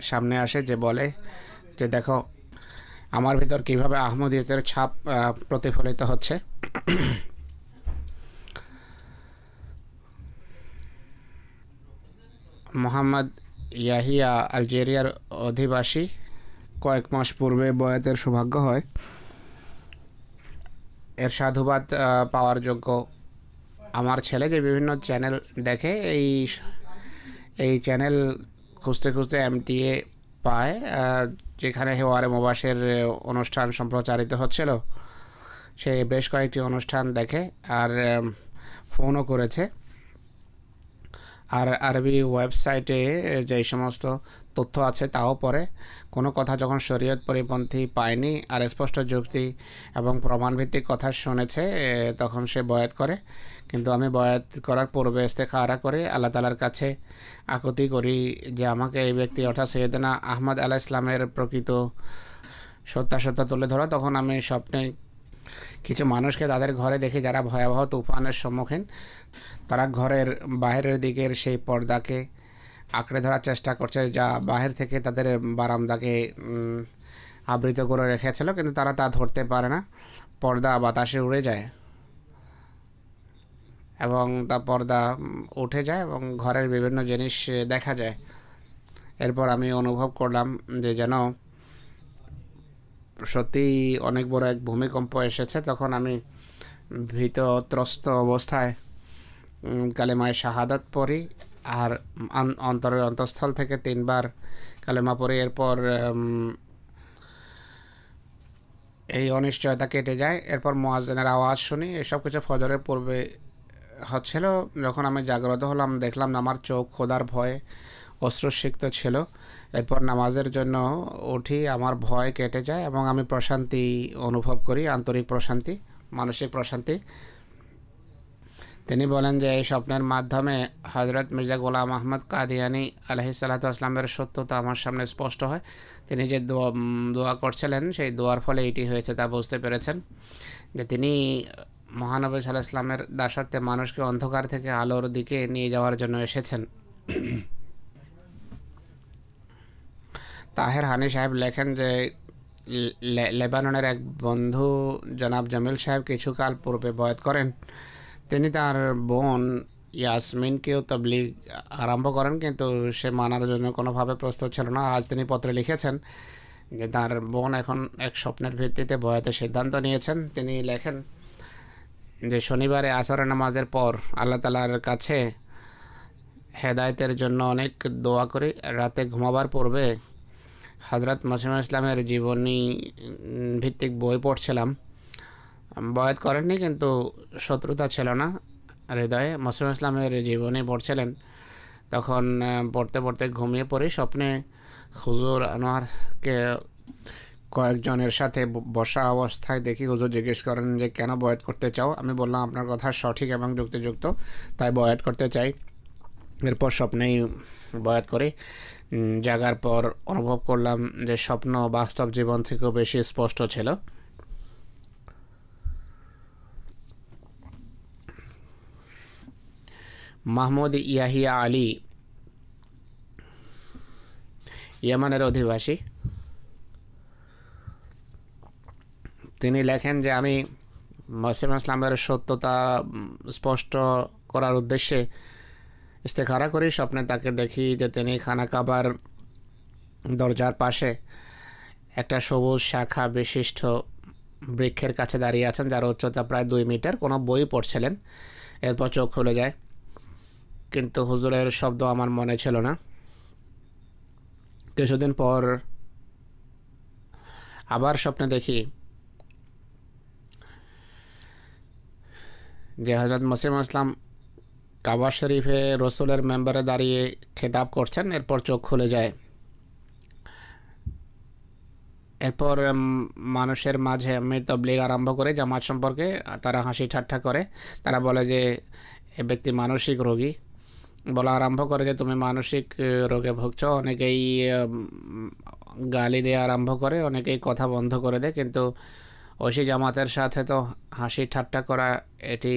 সামনে আসে, যে বলে যে দেখো আমার ভিতর কীভাবে আহমদিয়তের ছাপ প্রতিফলিত হচ্ছে। মোহাম্মদ ইয়াহিয়া আলজেরিয়ার অধিবাসী, কয়েক মাস পূর্বে বয়াতের সৌভাগ্য হয়। এর সাধুবাদ পাওয়ার যোগ্য আমার ছেলে, যে বিভিন্ন চ্যানেল দেখে, এই চ্যানেল খুঁজতে খুঁজতে এমটিএ পায়, যেখানে হেওয়ারে মোবাসের অনুষ্ঠান সম্প্রচারিত হচ্ছিল। সে বেশ কয়েকটি অনুষ্ঠান দেখে আর ফোনও করেছে। আর আরবি ওয়েবসাইটে যেই সমস্ত তথ্য আছে তাও পড়ে। কোনো কথা যখন শরীয়ত পরিপন্থী পায়নি আর স্পষ্ট যুক্তি এবং প্রমাণভিত্তিক কথা শুনেছে, তখন সে বয়াত করে। কিন্তু আমি বয়াত করার পূর্বে ইস্তেখারা করে আল্লাহ তাআলার কাছে আকুতি করি যে আমাকে এই ব্যক্তি অর্থাৎ সৈয়দনা আহমদ আলাইহিস সালামের প্রকৃত সত্যাসত্য তুলে ধরা। তখন আমি স্বপ্নে কিছু মানুষকে তাদের ঘরে দেখি যারা ভয়াবহ তুফানের সম্মুখীন। তারা ঘরের বাইরের দিকের সেই পর্দাকে আঁকড়ে ধরার চেষ্টা করছে, যা বাহির থেকে তাদের বারান্দাকে আবৃত করে রেখেছিল, কিন্তু তারা তা ধরতে পারে না। পর্দা বাতাসে উড়ে যায় এবং তা পর্দা উঠে যায় এবং ঘরের বিভিন্ন জিনিস দেখা যায়। এরপর আমি অনুভব করলাম যে যেন সত্যি অনেক বড় এক ভূমিকম্প এসেছে। তখন আমি ভীতত্রস্ত অবস্থায় কালেমায় শাহাদাত পড়ি আর অন্তরের অন্তঃস্থল থেকে 3 বার কালেমা পড়ি। এরপর এই অনিশ্চয়তা কেটে যায়। এরপর মুয়াজ্জিনের আওয়াজ শুনি। এসব কিছু ফজরের পূর্বে হচ্ছিল। যখন আমি জাগ্রত হলাম দেখলাম আমার চোখ খোদার ভয়ে অশ্রুসিক্ত ছিল। এরপর নামাজের জন্য উঠি, আমার ভয় কেটে যায় এবং আমি প্রশান্তি অনুভব করি, আন্তরিক প্রশান্তি, মানসিক প্রশান্তি। তিনি বলেন যে এই স্বপ্নের মাধ্যমে হজরত মির্জা গোলাম আহমদ কাদিয়ানি আলাইহিসসালাতু ওয়াসসালামের সত্যতা আমার সামনে স্পষ্ট হয়। তিনি যে দোয়া করছিলেন সেই দোয়ার ফলে এটি হয়েছে তা বুঝতে পেরেছেন যে তিনি মহানবী সাল্লাল্লাহু আলাইহি ওয়াসাল্লামের দাসত্বে মানুষকে অন্ধকার থেকে আলোর দিকে নিয়ে যাওয়ার জন্য এসেছেন। তাহের হানি সাহেব লেখেন যে লেবাননের এক বন্ধু জনাব জামিল সাহেব কিছুকাল পূর্বে বয়াত করেন। তিনি তার বোন ইয়াসমিনকেও তাবলীগ আরম্ভ করেন, কিন্তু সে মানার জন্য কোনোভাবে প্রস্তুত ছিল না। আজ তিনি পত্রে লিখেছেন যে তার বোন এখন এক স্বপ্নের ভিত্তিতে বয়াতের সিদ্ধান্ত নিয়েছেন। তিনি লেখেন যে শনিবারে আসরের নামাজের পর আল্লাহ তাআলার কাছে হেদায়েতের জন্য অনেক দোয়া করি। রাতে ঘুমাবার পূর্বে হযরত মসিহ ইসলামের জীবনী ভিত্তিক বই পড়ছিলাম। বয়াত করেননি, কিন্তু শত্রুতা ছিল না হৃদয়ে। মসিহ ইসলামের জীবনী পড়ছিলেন। তখন পড়তে পড়তে ঘুমিয়ে পড়ি। স্বপ্নে হুজুর আনোয়ারকে কয়েকজনের সাথে বসা অবস্থায় দেখি। হুজুর জিজ্ঞেস করেন যে কেন বয়াত করতে চাও? আমি বললাম আপনার কথা সঠিক এবং যুক্তিযুক্ত, তাই বয়াত করতে চাই। এরপর স্বপ্নেই বয়াত করি। জাগার পর অনুভব করলাম যে স্বপ্ন বাস্তব জীবন থেকেও বেশি স্পষ্ট ছিল। মাহমুদ ইয়াহিয়া আলী ইয়েমেনের অধিবাসী। তিনি লেখেন যে আমি মসিহ ইসলামের সত্যতা স্পষ্ট করার উদ্দেশ্যে ইস্তেখারা করি। স্বপ্নে তাকে দেখি যে তিনি খানা কাবার দরজার পাশে একটা সবুজ শাখা বিশিষ্ট বৃক্ষের কাছে দাঁড়িয়ে আছেন, যার উচ্চতা প্রায় 2 মিটার। কোনো বই পড়ছিলেন। এরপর চোখ খুলে যায়, কিন্তু হুজুরের শব্দ আমার মনে ছিল না। কিছুদিন পর আবার স্বপ্নে দেখি যে হযরত মসিহ ইসলাম কাবা শরীফে রসুলের মেম্বারে দাঁড়িয়ে খেতাব করছেন। এরপর চোখ খুলে যায়। এরপর মানুষের মাঝে আমি তাবলীগ আরম্ভ করে জামাত সম্পর্কে। তারা হাসি ঠাট্টা করে। তারা বলে যে এ ব্যক্তি মানসিক রোগী। বলা আরম্ভ করে যে তুমি মানসিক রোগে ভুগছ। অনেকেই গালি দেওয়া আরম্ভ করে, অনেকেই কথা বন্ধ করে দেয়। কিন্তু ঐশী জামাতের সাথে তো হাসি ঠাট্টা করা এটি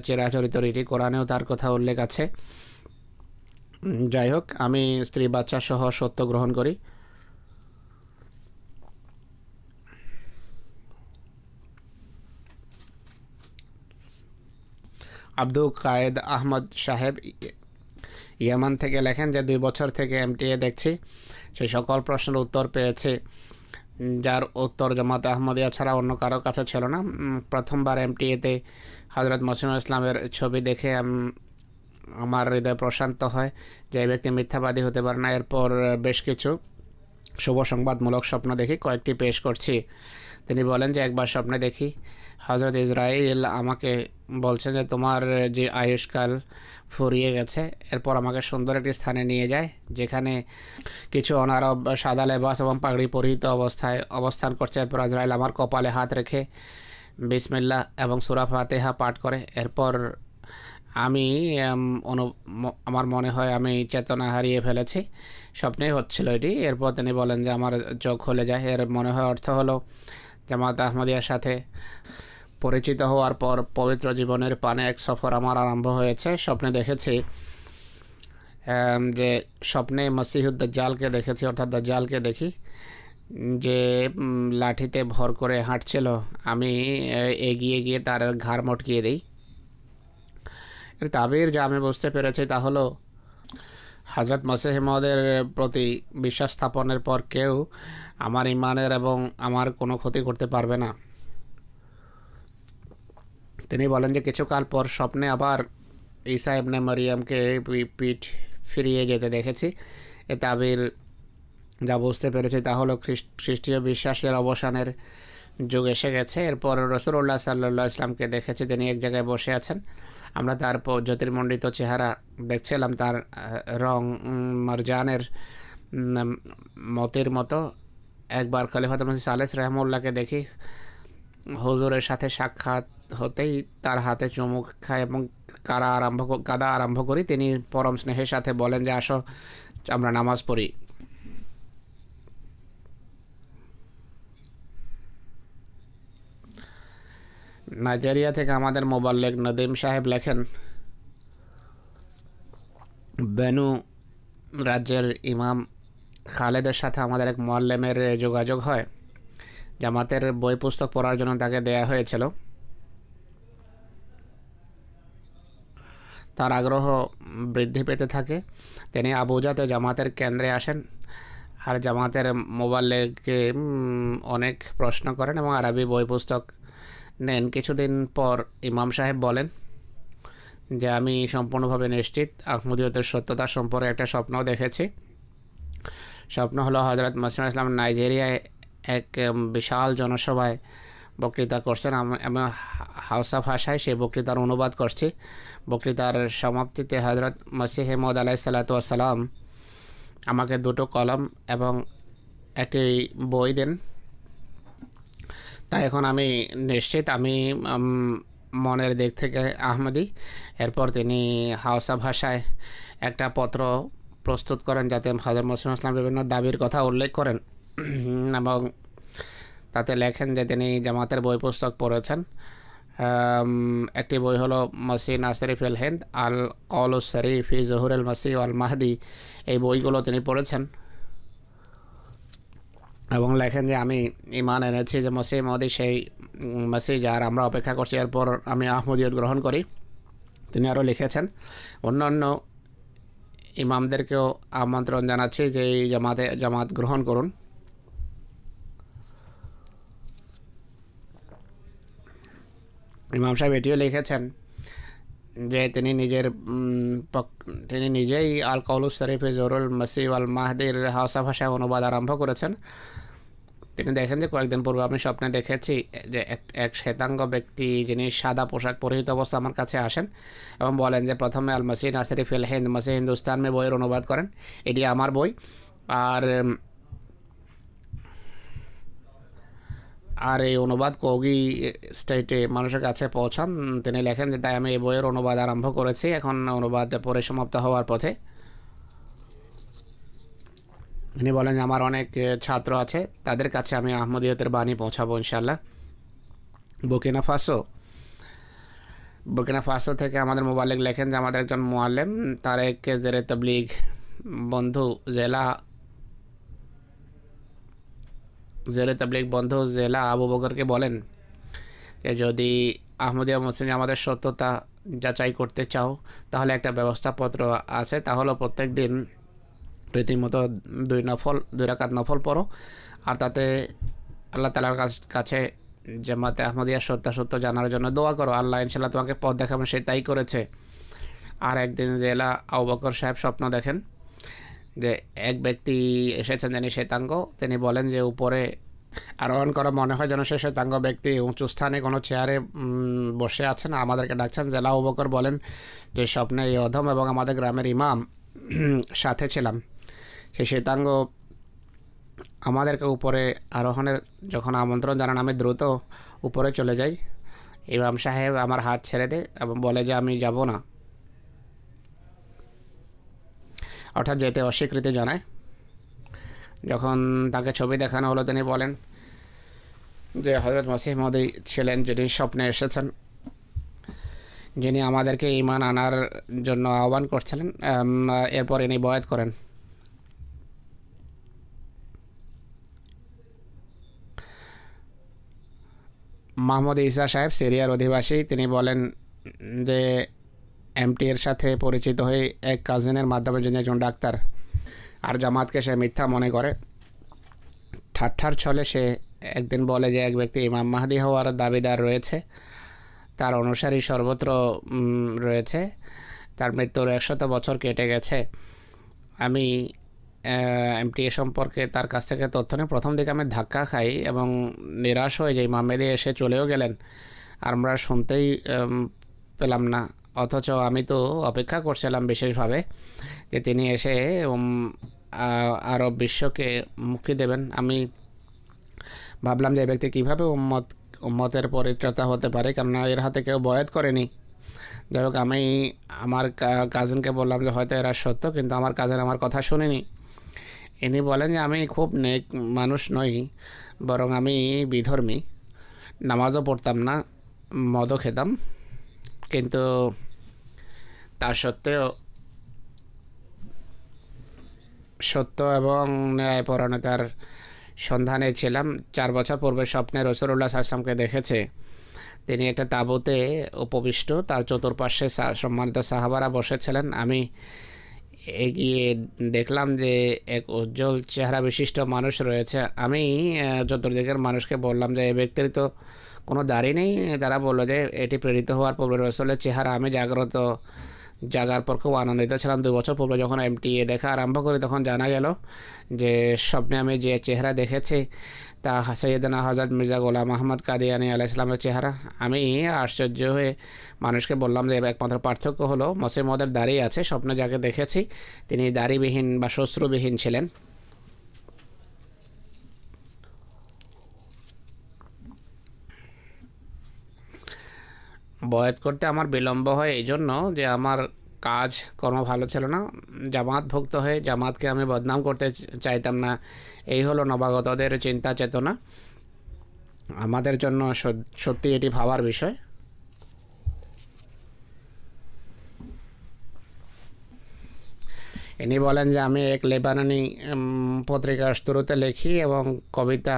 চিরাচরিত রীতি। কোরআনেও তার কথা উল্লেখ আছে। যাই হোক, আমি স্ত্রী বাচ্চা সহ সত্য গ্রহণ করি। আব্দুল কায়েদ আহমদ সাহেব ইয়েমান থেকে লেখেন যে 2 বছর থেকে এমটিএ দেখছি। সেই সকল প্রশ্নের উত্তর পেয়েছি যার উত্তর জামাতে আহমদিয়া ছাড়া অন্য কারো কাছে ছিল না। প্রথমবার এমটিএতে হযরত মসিহ ইসলামের ছবি দেখে আমার হৃদয় প্রশান্ত হয় যে এই ব্যক্তি মিথ্যাবাদী হতে পারে না। এরপর বেশ কিছু শুভ সংবাদমূলক স্বপ্ন দেখি, কয়েকটি পেশ করছি। তিনি বলেন যে একবার স্বপ্নে দেখি হযরত ইসরাইল আমাকে বলছেন যে তোমার যে আয়ুষ্কাল ফুরিয়ে গেছে। এরপর আমাকে সুন্দর একটি স্থানে নিয়ে যায় যেখানে কিছু অনারব সাদা লেবাস এবং পাগড়ি পরিহিত অবস্থায় অবস্থান করছে। এরপর ইসরাইল আমার কপালে হাত রেখে বিসমিল্লাহ এবং সূরা ফাতিহা পাঠ করে। এরপর আমি আমার মনে হয় আমি চেতনা হারিয়ে ফেলেছি। স্বপ্নেই হচ্ছিল এটি। এরপর তিনি বলেন যে আমার চোখ খুলে যায়। এর মনে হয় অর্থ হলো জামাত আহমদিয়ার সাথে পরিচিত হওয়ার পর পবিত্র জীবনের পানে এক সফর আমার আরম্ভ হয়েছে। স্বপ্নে দেখেছি যে স্বপ্নে মসিহুদ দাজ্জালকে দেখেছি, অর্থাৎ দাজ্জালকে দেখি যে লাঠিতে ভর করে হাঁটছিল। আমি এগিয়ে গিয়ে তার ঘাড় মটকিয়ে দিই। এর তাবির যা আমি বুঝতে পেরেছি তা হলো হজরত মসিহ মউদের প্রতি বিশ্বাস স্থাপনের পর কেউ আমার ইমানের এবং আমার কোনো ক্ষতি করতে পারবে না। তিনি বলেন যে কিছুকাল পর স্বপ্নে আবার ঈসা ইবনে মারিয়ামকে পিঠ ফিরিয়ে যেতে দেখেছি। এ তাবির যা বুঝতে পেরেছি তা হলো খ্রিস্টীয় বিশ্বাসের অবসানের যুগ এসে গেছে। এরপর রাসূলুল্লাহ সাল্লাল্লাহু আলাইহি ওয়াসাল্লামকে দেখেছি তিনি এক জায়গায় বসে আছেন। আমরা তার জ্যোতির্মণ্ডিত চেহারা দেখছিলাম, তার রং মারজানের মতির মতো। একবার খলিফাতুল মসিহ সালেস রাহমাহুল্লাহকে দেখি, হুজুরের সাথে সাক্ষাৎ হতেই তার হাতে চুমুক খায় এবং কাদা আরম্ভ করি। তিনি পরম স্নেহের সাথে বলেন যে আসো আমরা নামাজ পড়ি। নাইজেরিয়া থেকে আমাদের মোবাল্লেগ নদীম সাহেব লেখেন, বেনু রাজ্যের ইমাম খালেদের সাথে আমাদের এক মুআল্লিমের যোগাযোগ হয়। জামাতের বই পুস্তক পড়ার জন্য তাকে দেয়া হয়েছিল। তার আগ্রহ বৃদ্ধি পেতে থাকে। তিনি আবুজাতে জামাতের কেন্দ্রে আসেন আর জামাতের মোবাল্লেগকে অনেক প্রশ্ন করেন এবং আরবি বই পুস্তক নেন। কিছুদিন পর ইমাম সাহেব বলেন যে আমি সম্পূর্ণভাবে নিশ্চিত আহমদিয়তের সত্যতা সম্পর্কে একটা স্বপ্ন দেখেছি। স্বপ্ন হলো হজরত মসিহ ইসলাম নাইজেরিয়ায় এক বিশাল জনসভায় বক্তৃতা করছেন। আমি হাউসা ভাষায় সেই বক্তৃতার অনুবাদ করছি। বক্তৃতার সমাপ্তিতে হজরত মসিহ মউদ আলাইহিস সালাতু ওয়াস সালাম আমাকে দুটো কলম এবং একটি বই দেন। তাই এখন আমি নিশ্চিত আমি মনের দিক থেকে আহমদি। এরপর তিনি হাউসা ভাষায় একটা পত্র প্রস্তুত করেন যাতে হজরত মসিহ ইসলাম বিভিন্ন দাবির কথা উল্লেখ করেন এবং তাতে লেখেন যে তিনি জামাতের বই পুস্তক পড়েছেন। একটি বই হলো মসিহ নাসির ফিল হিন্দ, আল কওলুস শরীফ ফি জুহুরুল মসিহ ওয়াল মাহদি। এই বইগুলো তিনি পড়েছেন এবং লেখেন যে আমি ঈমান এনেছি যে মসিহ মউদি সেই মসিহ যার আমরা অপেক্ষা করছি, এরপর আমি আহমদিয়ত গ্রহণ করি। তিনি আরও লিখেছেন, অন্যান্য ইমামদেরকেও আমন্ত্রণ জানাচ্ছি যে এই জামাত গ্রহণ করুন। ইমাম সাহেব এটিও লিখেছেন যে তিনি নিজেই আল কওলুস শরীফে জুহুরুল মসিহ ওয়াল মাহদির হাউসা ভাষায় অনুবাদ আরম্ভ করেছেন। তিনি দেখেন যে কয়েকদিন পূর্বে আমি স্বপ্নে দেখেছি যে এক শ্বেতাঙ্গ ব্যক্তি যিনি সাদা পোশাক পরিহিত অবস্থা আমার কাছে আসেন এবং বলেন যে প্রথমে আল মসিহ নাসির ফিল হিন্দ মসিহ হিন্দুস্তান মে বইয়ের অনুবাদ করেন, এটি আমার বই। আর এই অনুবাদ কোগি স্টেটে মানুষের কাছে পৌঁছান। তিনি লেখেন যে তাই আমি এই বইয়ের অনুবাদ আরম্ভ করেছি, এখন অনুবাদ পরে সমাপ্ত হওয়ার পথে। তিনি বলেন যে আমার অনেক ছাত্র আছে, তাদের কাছে আমি আহমদিয়তের বাণী পৌঁছাবো ইনশাল্লাহ। বুর্কিনা ফাসো থেকে আমাদের মোবাল্লেগ লেখেন যে আমাদের একজন মুআল্লিম তার এক জেরে তাবলীগ বন্ধু জেলা আবু বকরকে বলেন যে যদি আহমদিয়া মুসলিম আমাদের সত্যতা যাচাই করতে চাও তাহলে একটা ব্যবস্থাপত্র আছে, তা হলো প্রত্যেক দিন রীতিমতো 2 রাকাত নফল পড়ো আর তাতে আল্লাহ তাআলার কাছে জামাতে আহমদিয়া সত্য জানার জন্য দোয়া করো। আল্লাহ ইনশাল্লাহ তোমাকে পথ দেখাবেন, সে তাই করেছে। আর একদিন জেলা আবু বকর সাহেব স্বপ্ন দেখেন যে এক ব্যক্তি এসেছেন যিনি শ্বেতাঙ্গ। তিনি বলেন যে উপরে আরোহণ করা মনে হয় যেন সে শ্বেতাঙ্গ ব্যক্তি উঁচু স্থানে কোনো চেয়ারে বসে আছেন আর আমাদেরকে ডাকছেন। জেলা আবু বকর বলেন যে স্বপ্নে এই অধম এবং আমাদের গ্রামের ইমাম সাথে ছিলাম। সেই শ্বেতাঙ্গ আমাদেরকে উপরে আরোহণের যখন আমন্ত্রণ জানান আমি দ্রুত উপরে চলে যাই। ইমাম সাহেব আমার হাত ছেড়ে দেয় এবং বলে যে আমি যাব না, অর্থাৎ যেতে অস্বীকৃতি জানায়। যখন তাকে ছবি দেখানো হলো তিনি বলেন যে হজরত মসিহ মউদ ছিলেন যিনি স্বপ্নে এসেছেন, যিনি আমাদেরকে ঈমান আনার জন্য আহ্বান করছিলেন। এরপর ইনি বয়াত করেন। মাহমুদ ঈসা সাহেব সিরিয়ার অধিবাসী। তিনি বলেন যে এমটি এর সাথে পরিচিত হয়ে এক কাজিনের মাধ্যমে, যিনি একজন ডাক্তার, আর জামাতকে সে মিথ্যা মনে করে। ঠাট্টার ছলে সে একদিন বলে যে এক ব্যক্তি ইমাম মাহদি হওয়ার দাবিদার রয়েছে, তার অনুসারী সর্বত্র রয়েছে, তার মৃত্যুর 100 বছর কেটে গেছে। আমি এমটিএ সম্পর্কে তার কাছ থেকে তথ্য নিয়ে প্রথম দিকে আমি ধাক্কা খাই এবং নিরাশ হয়ে যে ইমাম মেহেদী এসে চলেও গেলেন, আর আমরা শুনতেই পেলাম না। অথচ আমি তো অপেক্ষা করছিলাম বিশেষভাবে যে তিনি এসে আরব বিশ্বকে মুক্তি দেবেন। আমি ভাবলাম যে এই ব্যক্তি কীভাবে উম্মতের পরিত্রাতা হতে পারে, কেননা এর হাতে কেউ বয়াত করেনি। যাই হোক, আমি আমার কাজিনকে বললাম যে হয়তো এরা সত্য, কিন্তু আমার কাজিন আমার কথা শুনিনি। ইনি বলেন যে আমি খুব নেক মানুষ নই, বরং আমি বিধর্মী, নামাজও পড়তাম না, মদও খেতাম, কিন্তু তা সত্ত্বেও সত্য এবং ন্যায়পরায়ণতার সন্ধানে ছিলাম। 4 বছর পূর্বে স্বপ্নে রাসূলুল্লাহ সাল্লাল্লাহু আলাইহি ওয়াসাল্লামকে দেখেছে। তিনি একটা তাঁবুতে উপবিষ্ট, তার চতুর্পার্শ্বে সম্মানিত সাহাবারা বসেছিলেন। আমি এগিয়ে দেখলাম যে এক উজ্জ্বল চেহারা বিশিষ্ট মানুষ রয়েছে। আমি চতুর্দিকের মানুষকে বললাম যে এই ব্যক্তির তো কোনো দাড়ি নেই। তারা বললো যে এটি প্রেরিত হওয়ার পূর্বে রাসূলের চেহারা। আমি জাগার পর খুব আনন্দিত ছিলাম। 2 বছর পূর্বে যখন এমটিএ দেখা আরম্ভ করি, তখন জানা গেল যে স্বপ্নে আমি যে চেহারা দেখেছি তা সৈয়দনা হযরত মির্জা গোলাম আহমদ কাদিয়ানী আলাইহিস সালামের চেহারা। আমি আশ্চর্য হয়ে মানুষকে বললাম যে একমাত্র পার্থক্য হলো মসিহ মউদের দাড়ি আছে, স্বপ্নে যাকে দেখেছি তিনি দাড়িবিহীন বা শ্বশ্রুবিহীন ছিলেন। বয়াত করতে আমার বিলম্ব হয় এই জন্য যে আমার কাজ কর্ম ভালো ছিল না। জামাতভুক্ত হয়ে জামাতকে আমি বদনাম করতে চাইতাম না। এই হলো নবাগতদের চিন্তা চেতনা। আমাদের জন্য সত্যি এটি ভাবার বিষয়। ইনি বলেন যে আমি এক লেবাননি পত্রিকার শুরুতে লিখি এবং কবিতা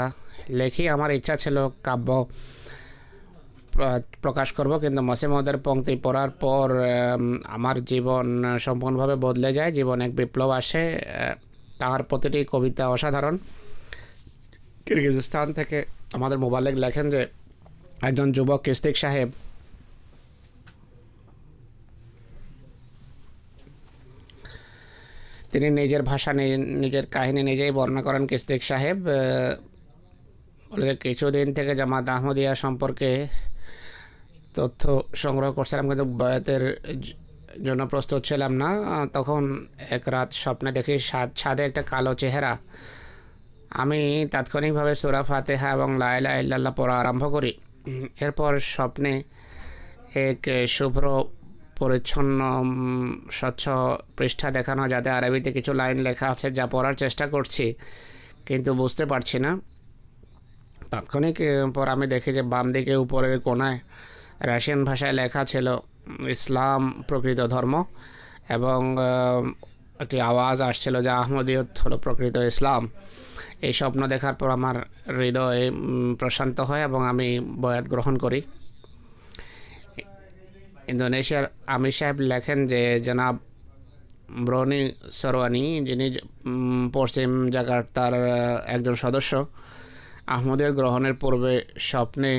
লিখি। আমার ইচ্ছা ছিল কাব্য প্রকাশ করব, কিন্তু মসিহ মউদের পংক্তি পড়ার পর আমার জীবন সম্পূর্ণভাবে বদলে যায়। জীবন এক বিপ্লব আসে। তার প্রতিটি কবিতা অসাধারণ। কিরগিজস্তান থেকে আমাদের মোবাল্লেগ লেখেন যে একজন যুবক কিস্তিক সাহেব তিনি নিজের ভাষা নিজের কাহিনী নিজেই বর্ণনা করেন। কিস্তিক সাহেব বলে কিছুদিন থেকে জামাত আহমদিয়া সম্পর্কে তথ্য সংগ্রহ করছিলাম, কিন্তু বয়াতের জন্য প্রস্তুত ছিলাম না। তখন এক রাত স্বপ্নে দেখি ছাদে একটা কালো চেহারা। আমি তাৎক্ষণিকভাবে সূরা ফাতিহা এবং লা ইলাহা ইল্লাল্লাহ পড়া আরম্ভ করি। এরপর স্বপ্নে এক শুভ্র পরিচ্ছন্ন স্বচ্ছ পৃষ্ঠা দেখানো, যাতে আরবিতে কিছু লাইন লেখা আছে, যা পড়ার চেষ্টা করছি কিন্তু বুঝতে পারছি না। তাৎক্ষণিক পর আমি দেখি যে বাম দিকে উপরের কোণায় রাশিয়ান ভাষায় লেখা ছিল ইসলাম প্রকৃত ধর্ম, এবং একটি আওয়াজ আসছিল যে আহমদিয়ত হলো প্রকৃত ইসলাম। এই স্বপ্ন দেখার পর আমার হৃদয় প্রশান্ত হয় এবং আমি বয়াত গ্রহণ করি। ইন্দোনেশিয়ার আমির সাহেব লেখেন যে জনাব ব্রনি সরওয়ানি, যিনি পশ্চিম জাকার্তার একজন সদস্য, আহমদিয়ত গ্রহণের পূর্বে স্বপ্নে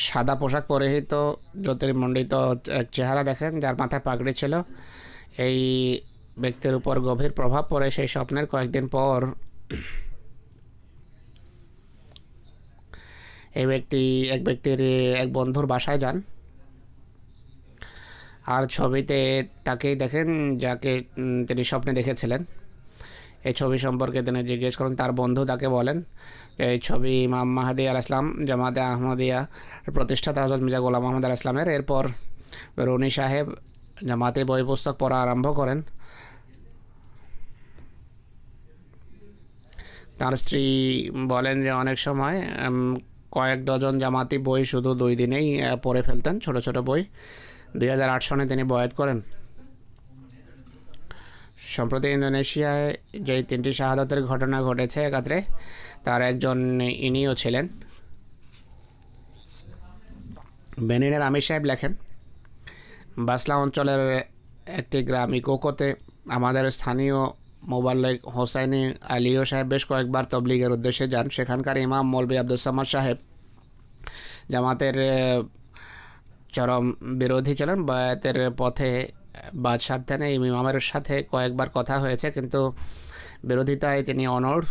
সাদা পোশাক পরিহিত জ্যোতির্মণ্ডিত এক চেহারা দেখেন, যার মাথায় পাগড়ি ছিল। এই ব্যক্তির উপর গভীর প্রভাব পড়ে। সেই স্বপ্নের কয়েকদিন পর এক ব্যক্তির এক বন্ধুর বাসায় যান, আর ছবিতে তাকেই দেখেন যাকে তিনি স্বপ্নে দেখেছিলেন। এই ছবি সম্পর্কে তিনি জিজ্ঞেস করেন। তার বন্ধু তাকে বলেন এই ছবি ইমাম মাহদি আলাইহিস সালাম, জামাতে আহমদিয়া প্রতিষ্ঠাতা হযরত মির্জা গোলাম আহমদ আলাইহিস সালামের। এরপর রনি সাহেব জামাতে বই পুস্তক পড়া আরম্ভ করেন। তার স্ত্রী বলেন যে অনেক সময় কয়েক ডজন জামাতি বই শুধু 2 দিনেই পড়ে ফেলতেন, ছোট ছোট বই। 2008 সনে তিনি বয়াত করেন। সম্প্রতি ইন্দোনেশিয়ায় যেই 3টি শাহাদাতের ঘটনা ঘটেছে একাত্রে, তার একজন ইনিও ছিলেন। বেনিনের আমির সাহেব লেখেন, বাসলা অঞ্চলের একটি গ্রাম ইকোকোতে আমাদের স্থানীয় মোবাল্লেগ হোসাইনি আলিও সাহেব বেশ কয়েকবার তবলিগের উদ্দেশ্যে যান। সেখানকার ইমাম মৌলভী আব্দুল সামাদ সাহেব জামাতের চরম বিরোধী ছিলেন। বায়াতের পথে বাদ সাবধানে এই ইমামের সাথে কয়েকবার কথা হয়েছে, কিন্তু বিরোধিতায় তিনি অনড়।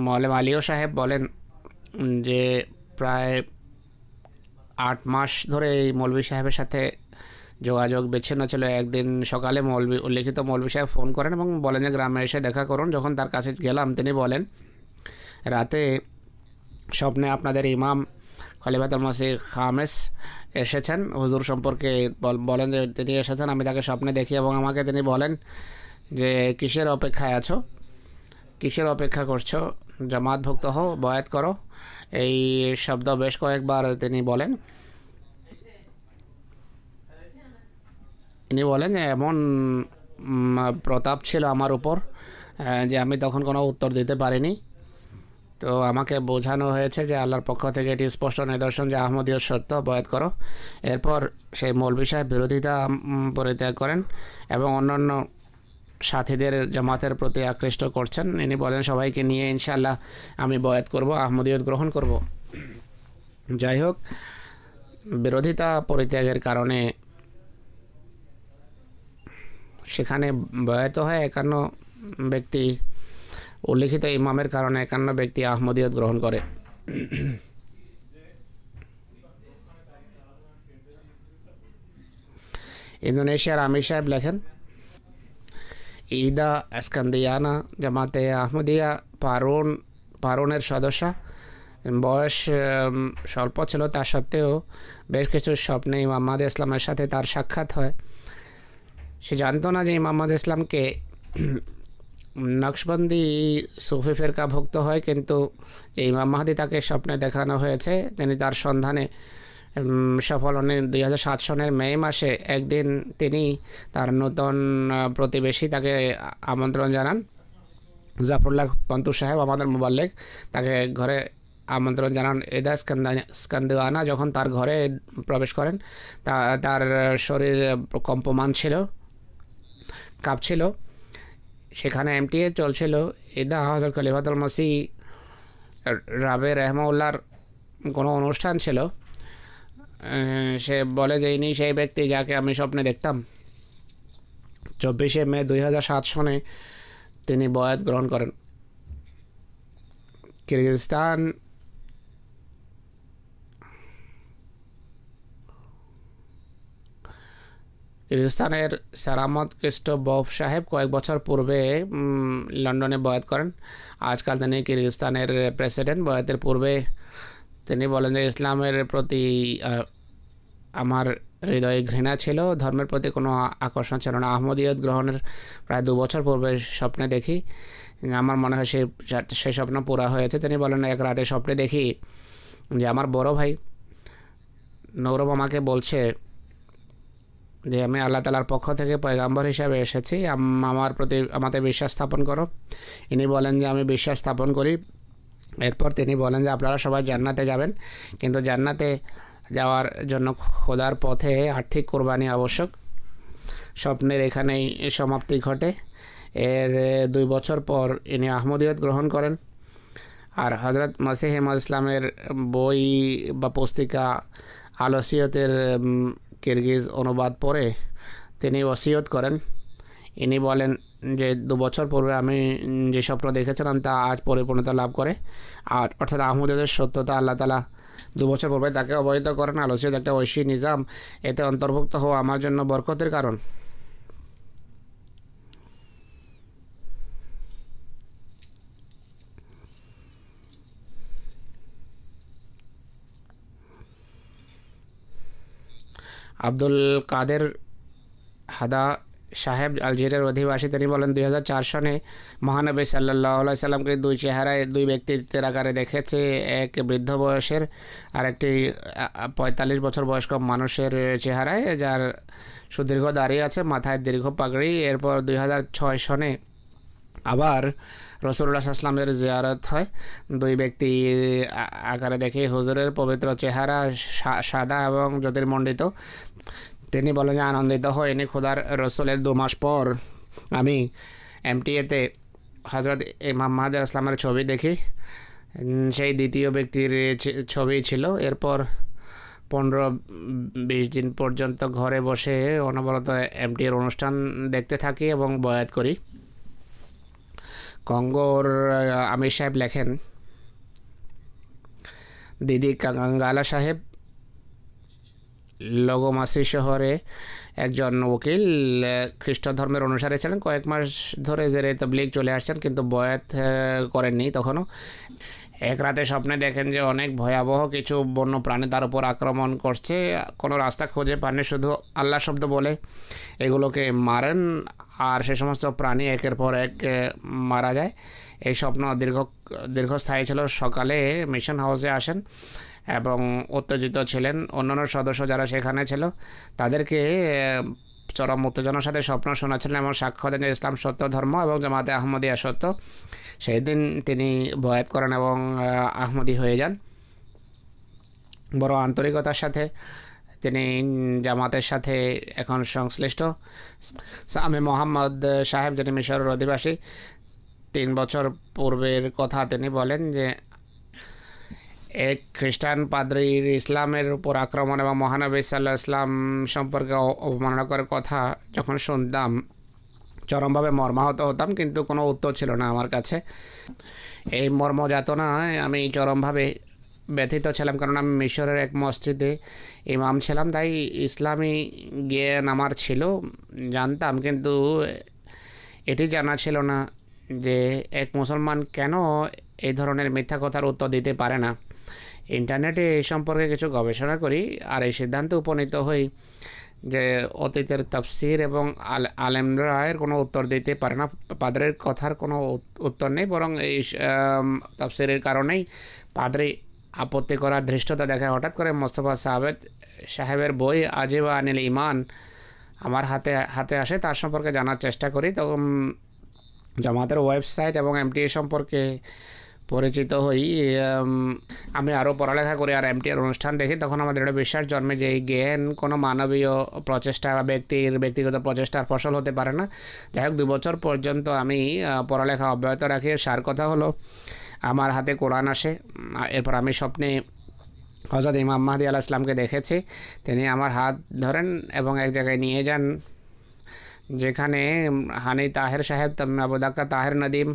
মৌলভী আলিও সাহেব বলেন যে প্রায় 8 মাস ধরে এই মৌলভী সাহেবের সাথে যোগাযোগ বিচ্ছিন্ন ছিল। একদিন সকালে উল্লিখিত মৌলভী সাহেব ফোন করেন এবং বলেন যে গ্রামে এসে দেখা করুন। যখন তার কাছে গেলাম তিনি বলেন রাতে স্বপ্নে আপনাদের ইমাম খলিফাতুল মসিহ খামেস এসেছেন। হুজুর সম্পর্কে বলেন যে তিনি এসেছেন, আমি তাকে স্বপ্নে দেখি এবং আমাকে তিনি বলেন যে কিসের অপেক্ষায় আছো, কিসের অপেক্ষা করছো, জামাতভুক্ত হও, বয়াত করো। এই শব্দ বেশ কয়েকবার তিনি বলেন। তিনি বলেন যে এমন প্রতাপ ছিল আমার উপর যে আমি তখন কোনো উত্তর দিতে পারিনি। তো আমাকে বোঝানো হয়েছে যে আল্লাহর পক্ষ থেকে এটি স্পষ্ট নিদর্শন যে আহমদীয়ত সত্য, বয়াত করো। এরপর সেই মৌলভী সাহেব বিরোধিতা পরিত্যাগ করেন এবং অন্যান্য সাথীদের জামাতের প্রতি আকৃষ্ট করছেন। ইনি বলেন সবাইকে নিয়ে ইনশাআল্লাহ আমি বয়াত করব, আহমদীয়ত গ্রহণ করব। যাই হোক, বিরোধিতা পরিত্যাগের কারণে সেখানে বয়াত হয় 51 ব্যক্তি। উল্লিখিত ইমামের কারণে 51 ব্যক্তি আহমদীয়ত গ্রহণ করে। ইন্দোনেশিয়ার আমির সাহেব লেখেন, ঈদা এসকান্দিয়ানা জামাতে আহমদিয়া পারুনের সদস্য। বয়স স্বল্প ছিল, তা সত্ত্বেও বেশ কিছু স্বপ্নে ইমাম মাহদি ইসলামের সাথে তার সাক্ষাৎ হয়। সে জানতো না যে ইমাম মাহদি ইসলামকে নকশবন্দি সুফি ফেরকা ভুক্ত হয়, কিন্তু ইমাম মাহদি তাকে স্বপ্নে দেখানো হয়েছে। তিনি তার সন্ধানে সফল হন। 2007 সনের মে মাসে একদিন তিনি তার নতুন প্রতিবেশী তাকে আমন্ত্রণ জানান। জাফরুল্লাহ পন্তু সাহেব আমাদের মোবাল্লেগ তাকে ঘরে আমন্ত্রণ জানান। ঈদা স্কান্দিয়ানা যখন তার ঘরে প্রবেশ করেন তার শরীর কম্পমান ছিল, কাঁপছিল। সেখানে এমটিএ চলছিল। ঈদা হযরত খলিফাতুল মসিহ রাবে রহমাউল্লাহর কোনো অনুষ্ঠান ছিল। সে বলে যে ইনি সেই ব্যক্তি যাকে আমি স্বপ্নে দেখতাম। 24শে মে 2007 সনে তিনি বয়াত গ্রহণ করেন। কিরগিজস্তানের সারামত ক্রিস্টোবফ সাহেব কয়েক বছর পূর্বে লন্ডনে বয়াত করেন। আজকাল তিনি কিরগিজস্তানের প্রেসিডেন্ট। বয়াতের পূর্বে তিনি বলেন যে ইসলামের প্রতি আমার হৃদয়ে ঘৃণা ছিল, ধর্মের প্রতি কোনো আকর্ষণ ছিল না। আহমদীয়ত গ্রহণের প্রায় 2 বছর পূর্বে স্বপ্নে দেখি, আমার মনে হয় সেই স্বপ্ন পুরা হয়েছে। তিনি বলেন এক রাতে স্বপ্নে দেখি যে আমার বড় ভাই নৌরব আমাকে বলছে যে আমি আল্লাহ তাআলার পক্ষ থেকে পয়গাম্বর হিসাবে এসেছি, আমাদের বিশ্বাস স্থাপন করো। ইনি বলেন যে আমি বিশ্বাস স্থাপন করি। এরপর তিনি বলেন যে আপনারা সবাই জান্নাতে যাবেন, কিন্তু জান্নাতে যাওয়ার জন্য খোদার পথে আর্থিক কোরবানি আবশ্যক। স্বপ্নের এখানেই সমাপ্তি ঘটে। এর 2 বছর পর ইনি আহমদীয়ত গ্রহণ করেন। আর হযরত মসিহ মাউদ ইসলামের বই বা পুস্তিকা আল ওসিয়তের কিরগিজ অনুবাদ পড়ে তিনি ওসিয়ত করেন। ইনি বলেন যে 2 বছর পূর্বে আমি যে স্বপ্ন দেখেছিলাম তা আজ পরিপূর্ণতা লাভ করে। আর অর্থাৎ আহমদীয়তের সত্যতা আল্লাহ তাআলা 2 বছর পূর্বে তাকে অবহিত করেন। আল ওসিয়ত একটা ঐশী নিজাম, এতে অন্তর্ভুক্ত হওয়া আমার জন্য বরকতের কারণ। আব্দুল কাদের হাদা সাহেব আলজেরিয়ার অধিবাসী। তিনি বলেন 2004 সনে মহানবী সাল্লাল্লাহু আলাইহি সাল্লামকে 2 চেহারায় 2 ব্যক্তিত্বের আকারে দেখেছে। এক বৃদ্ধ বয়সের আর একটি 45 বছর বয়স্ক মানুষের চেহারায়, যার সুদীর্ঘ দাড়ি আছে, মাথায় দীর্ঘ পাগড়ি। এরপর 2006 সনে আবার রাসূলুল্লাহ সাল্লাল্লাহু আলাইহি ওয়াসাল্লামের জিয়ারত হয়। 2 ব্যক্তি আকারে দেখে হুজুরের পবিত্র চেহারা সাদা এবং জ্যোতির্মণ্ডিত। তিনি বলেন যে আনন্দিত হয়নি খোদার রসুলের 2 মাস পর আমি এমটিএতে হজরত ইমাম মাহদী ইসলামের ছবি দেখি। সেই দ্বিতীয় ব্যক্তির ছবি ছিল। এরপর 15-20 দিন পর্যন্ত ঘরে বসে অনবরত এমটিএর অনুষ্ঠান দেখতে থাকি এবং বয়াত করি। কঙ্গোর আমির সাহেব লেখেন, দিদি কাঙ্গালা সাহেব লগোমাসি শহরে একজন উকিল, খ্রিস্ট ধর্মের অনুসারে ছিলেন। কয়েক মাস ধরে জেরে তবলিগ চলে আসছেন, কিন্তু বয়াত করেননি তখনও। এক রাতে স্বপ্নে দেখেন যে অনেক ভয়াবহ কিছু বন্য প্রাণী তার উপর আক্রমণ করছে। কোনো রাস্তা খুঁজে পাননি, শুধু আল্লাহ শব্দ বলে এগুলোকে মারেন, আর সে সমস্ত প্রাণী একের পর এক মারা যায়। এই স্বপ্ন দীর্ঘস্থায়ী ছিল। সকালে মিশন হাউসে আসেন এবং উত্তেজিত ছিলেন। অন্যান্য সদস্য যারা সেখানে ছিল তাদেরকে চরম উত্তেজনার সাথে স্বপ্ন শোনাচ্ছিলেন এবং সাক্ষ্য দেন যে ইসলাম সত্য ধর্ম এবং জামাতে আহমদিয়া সত্য। সেই দিন তিনি বয়াত করেন এবং আহমদি হয়ে যান। বড় আন্তরিকতার সাথে তিনি জামাতের সাথে এখন সংশ্লিষ্ট। আমি মোহাম্মদ সাহেব, যিনি মিশরের অধিবাসী, 3 বছর পূর্বের কথা তিনি বলেন যে এক খ্রিস্টান পাদ্রীর ইসলামের উপর আক্রমণ এবং মহানবী সাল্লাল্লাহু আলাইহি ইসলাম সম্পর্কে অবমাননাকর কথা যখন শুনতাম চরমভাবে মর্মাহত হতাম, কিন্তু কোনো উত্তর ছিল না আমার কাছে। এই মর্মযাতনায় আমি চরমভাবে ব্যথিত ছিলাম, কারণ আমি মিশরের এক মসজিদে ইমাম ছিলাম। তাই ইসলামী জ্ঞান আমার ছিল, জানতাম, কিন্তু এটি জানা ছিল না যে এক মুসলমান কেন এই ধরনের মিথ্যা কথার উত্তর দিতে পারে না। ইন্টারনেটে এই সম্পর্কে কিছু গবেষণা করি আর এই সিদ্ধান্তে উপনীত হই যে অতীতের তাফসির এবং আলেমরা এর কোনো উত্তর দিতে পারে না। পাদ্রের কথার কোনো উত্তর নেই, বরং এই তাফসিরের কারণেই পাদ্রি আপত্তি করার ধৃষ্টতা দেখায়। হঠাৎ করে মোস্তফা সাহেবের বই আজিবা আনিল ইমান আমার হাতে আসে। তার সম্পর্কে জানার চেষ্টা করি। তখন জামাতের ওয়েবসাইট এবং এমটিএ সম্পর্কে পরিচিত হই। আমি আরও পড়ালেখা করি আর এমটিএর অনুষ্ঠান দেখি। তখন আমাদের একটা বিশ্বাস জন্মে যে এই জ্ঞান কোনো মানবীয় প্রচেষ্টা বা ব্যক্তিগত প্রচেষ্টার ফসল হতে পারে না। যাই হোক, 2 বছর পর্যন্ত আমি পড়ালেখা অব্যাহত রাখি। সার কথা হলো, আমার হাতে কোরআন আসে। এরপর আমি স্বপ্নে হযরত ইমাম মাহদী আলাইহিস সালামকে দেখেছি। তিনি আমার হাত ধরেন এবং এক জায়গায় নিয়ে যান যেখানে হানি তাহের সাহেব, আবু দাক্কা তাহের নদীম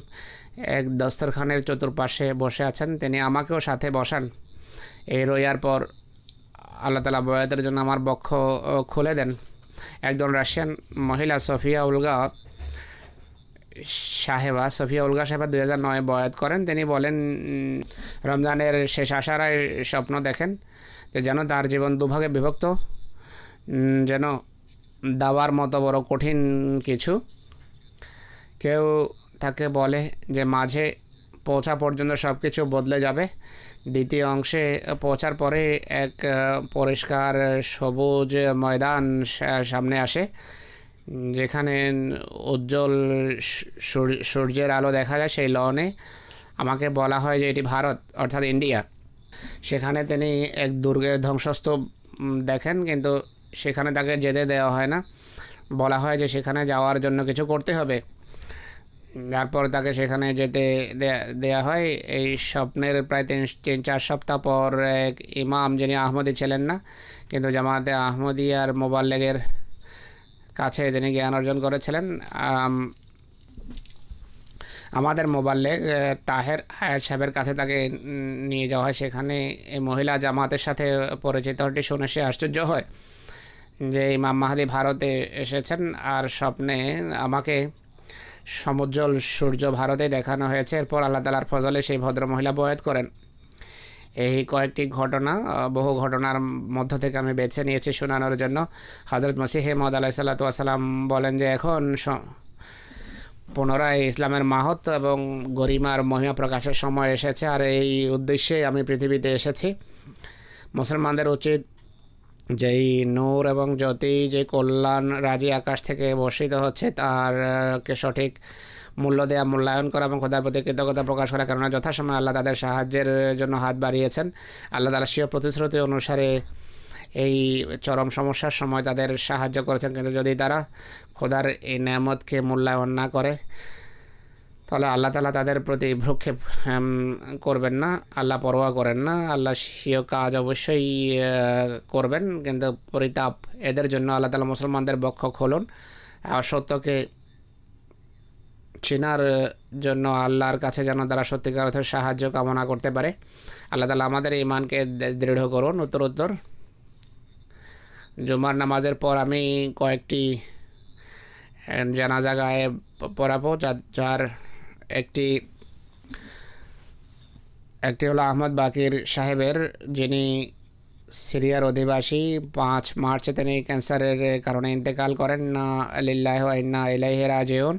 এক দস্তরখানের চতুর্পাশে বসে আছেন। তিনি আমাকেও সাথে বসান। এই রোয়ার পর আল্লাহ তাআলা বয়াতের জন্য আমার বক্ষ খুলে দেন। একজন রাশিয়ান মহিলা সফিয়া উলগা সাহেবা 2009 বয়াত করেন। তিনি বলেন রমজানের শেষ আশারায় স্বপ্ন দেখেন যে যেন তার জীবন দুভাগে বিভক্ত, যেন দাওয়ার মতো বড় কঠিন কিছু। কেউ তাকে বলে যে মাঝে পৌঁছা পর্যন্ত সব কিছু বদলে যাবে। দ্বিতীয় অংশে পৌঁছার পরে এক পরিষ্কার সবুজ ময়দান সামনে আসে, যেখানে উজ্জ্বল সূর্যের আলো দেখা যায়। সেই লনে আমাকে বলা হয় যে এটি ভারত, অর্থাৎ ইন্ডিয়া। সেখানে তিনি এক দুর্গের ধ্বংসস্তূপ দেখেন, কিন্তু সেখানে তাকে যেতে দেওয়া হয় না। বলা হয় যে সেখানে যাওয়ার জন্য কিছু করতে হবে। তারপর তাকে সেখানে যেতে দেয়া হয়। এই স্বপ্নের প্রায় 3-4 সপ্তাহ পর এক ইমাম, যিনি আহমদি ছিলেন না কিন্তু জামাতে আহমদিয়ার মোবাল্লেগের কাছে তিনি জ্ঞান অর্জন করেছিলেন, আমাদের মোবাল্লেগ তাহের হায়াত সাহেবের কাছে তাকে নিয়ে যাওয়া হয়। সেখানে এই মহিলা জামাতের সাথে পরিচিতটি শুনে সে আশ্চর্য হয় যে ইমাম মাহদী ভারতে এসেছেন, আর স্বপ্নে আমাকে সমুজ্জ্বল সূর্য ভারতে দেখানো হয়েছে। এরপর আল্লাহ তাআলার ফজলে সেই ভদ্রমহিলা বয়াত করেন। এই কয়েকটি ঘটনা, বহু ঘটনার মধ্য থেকে আমি বেছে নিয়েছি শোনানোর জন্য। হযরত মসিহে মউদ আলাইহিস সালাতু ওয়াস সালাম বলেন যে এখন পুনরায় ইসলামের মাহাত্ম্য এবং গরিমার মহিমা প্রকাশের সময় এসেছে, আর এই উদ্দেশ্যে আমি পৃথিবীতে এসেছি। মুসলমানদের উচিত যেই নূর এবং জ্যোতি, যে কল্যাণ রাজি আকাশ থেকে বর্ষিত হচ্ছে তারকে সঠিক মূল্য দেওয়া, মূল্যায়ন করা এবং খোদার প্রতি কৃতজ্ঞতা প্রকাশ করা। কেননা যথাসময়ে আল্লাহ তাদের সাহায্যের জন্য হাত বাড়িয়েছেন। আল্লাহ তাআলা স্বীয় প্রতিশ্রুতি অনুসারে এই চরম সমস্যার সময় তাদের সাহায্য করেছেন। কিন্তু যদি তারা খোদার এই নেয়ামতকে মূল্যায়ন না করে তাহলে আল্লাহ তাআলা তাদের প্রতি ভ্রুক্ষেপ করবেন না, আল্লাহ পরোয়া করেন না। আল্লাহ স্বীয় কাজ অবশ্যই করবেন, কিন্তু পরিতাপ এদের জন্য। আল্লাহ তাআলা মুসলমানদের বক্ষ খুলুন, আর সত্যকে চিনার জন্য আল্লাহর কাছে যেন তারা সত্যিকার অর্থে সাহায্য কামনা করতে পারে। আল্লাহ তাআলা আমাদের ইমানকে দৃঢ় করুন উত্তরোত্তর। জুমার নামাজের পর আমি কয়েকটি জানাজা গায়ে পড়াবো, যার একটি হলো আহমদ বাকির সাহেবের, যিনি সিরিয়ার অধিবাসী। 5 মার্চে তিনি ক্যান্সারের কারণে ইন্তেকাল করেন। না লিল্লাহি ওয়া ইন্না ইলাইহি রাজিউন।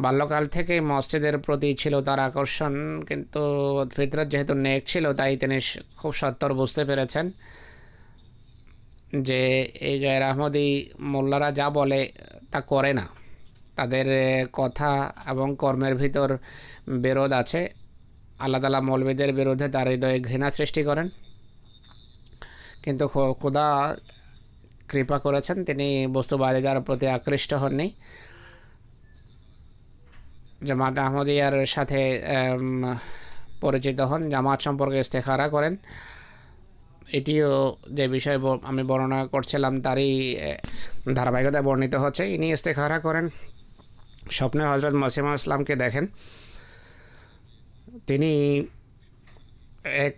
বাল্যকাল থেকেই মসজিদের প্রতি ছিল তার আকর্ষণ, কিন্তু ফিতরত যেহেতু নেক ছিল তাই তিনি খুব সত্বর বুঝতে পেরেছেন যে এই গায়ের আহমদি মোল্লারা যা বলে তা করে না, তাদের কথা এবং কর্মের ভিতর বিরোধ আছে। আল্লাহ তাআলা মৌলবীদের বিরুদ্ধে তার হৃদয়ে ঘৃণা সৃষ্টি করেন, কিন্তু খোদা কৃপা করেছেন, তিনি বস্তুবাদিতার প্রতি আকৃষ্ট হননি। জামাত আহমদিয়ার সাথে পরিচিত হন, জামাত সম্পর্কে ইস্তেখারা করেন। এটিও যে বিষয় আমি বর্ণনা করছিলাম তারই ধারাবাহিকতায় বর্ণিত হচ্ছে। ইনি ইস্তেখারা করেন, স্বপ্নে হজরত মসিহ মাউদ ইসলামকে দেখেন। তিনি এক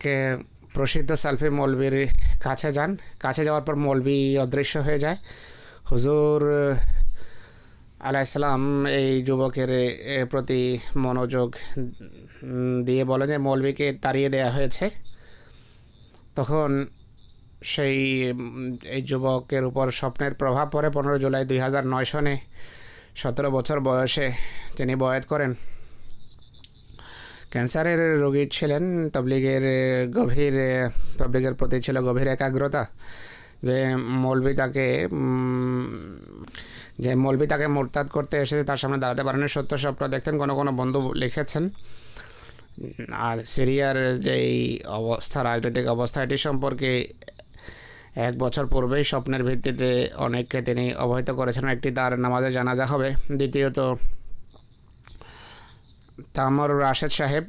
প্রসিদ্ধ সালফি মৌলবীর কাছে যান। কাছে যাওয়ার পর মৌলবী অদৃশ্য হয়ে যায়। হুজুর আলাইহিসসালাম এই যুবকের প্রতি মনোযোগ দিয়ে বলেন যে মৌলবীকে তাড়িয়ে দেয়া হয়েছে। তখন এই যুবকের উপর স্বপ্নের প্রভাব পড়ে। 15 জুলাই 2009 সনে 17 বছর বয়সে তিনি বয়াত করেন। ক্যান্সারের রোগী ছিলেন। তবলিগের প্রতি ছিল গভীর একাগ্রতা। যে মৌলবী তাকে মোরতাদ করতে এসেছে তার সামনে দাঁড়াতে পারেন, সত্য স্বপ্ন দেখতেন। কোনো বন্ধু লিখেছেন। আর সিরিয়ার যেই অবস্থা, রাজনৈতিক অবস্থা, এটি সম্পর্কে 1 বছর পূর্বেই স্বপ্নের ভিত্তিতে অনেককে তিনি অবহিত করেছেন। একটি তার নামাজে জানাজা হবে। দ্বিতীয়ত তামর রাশেদ সাহেব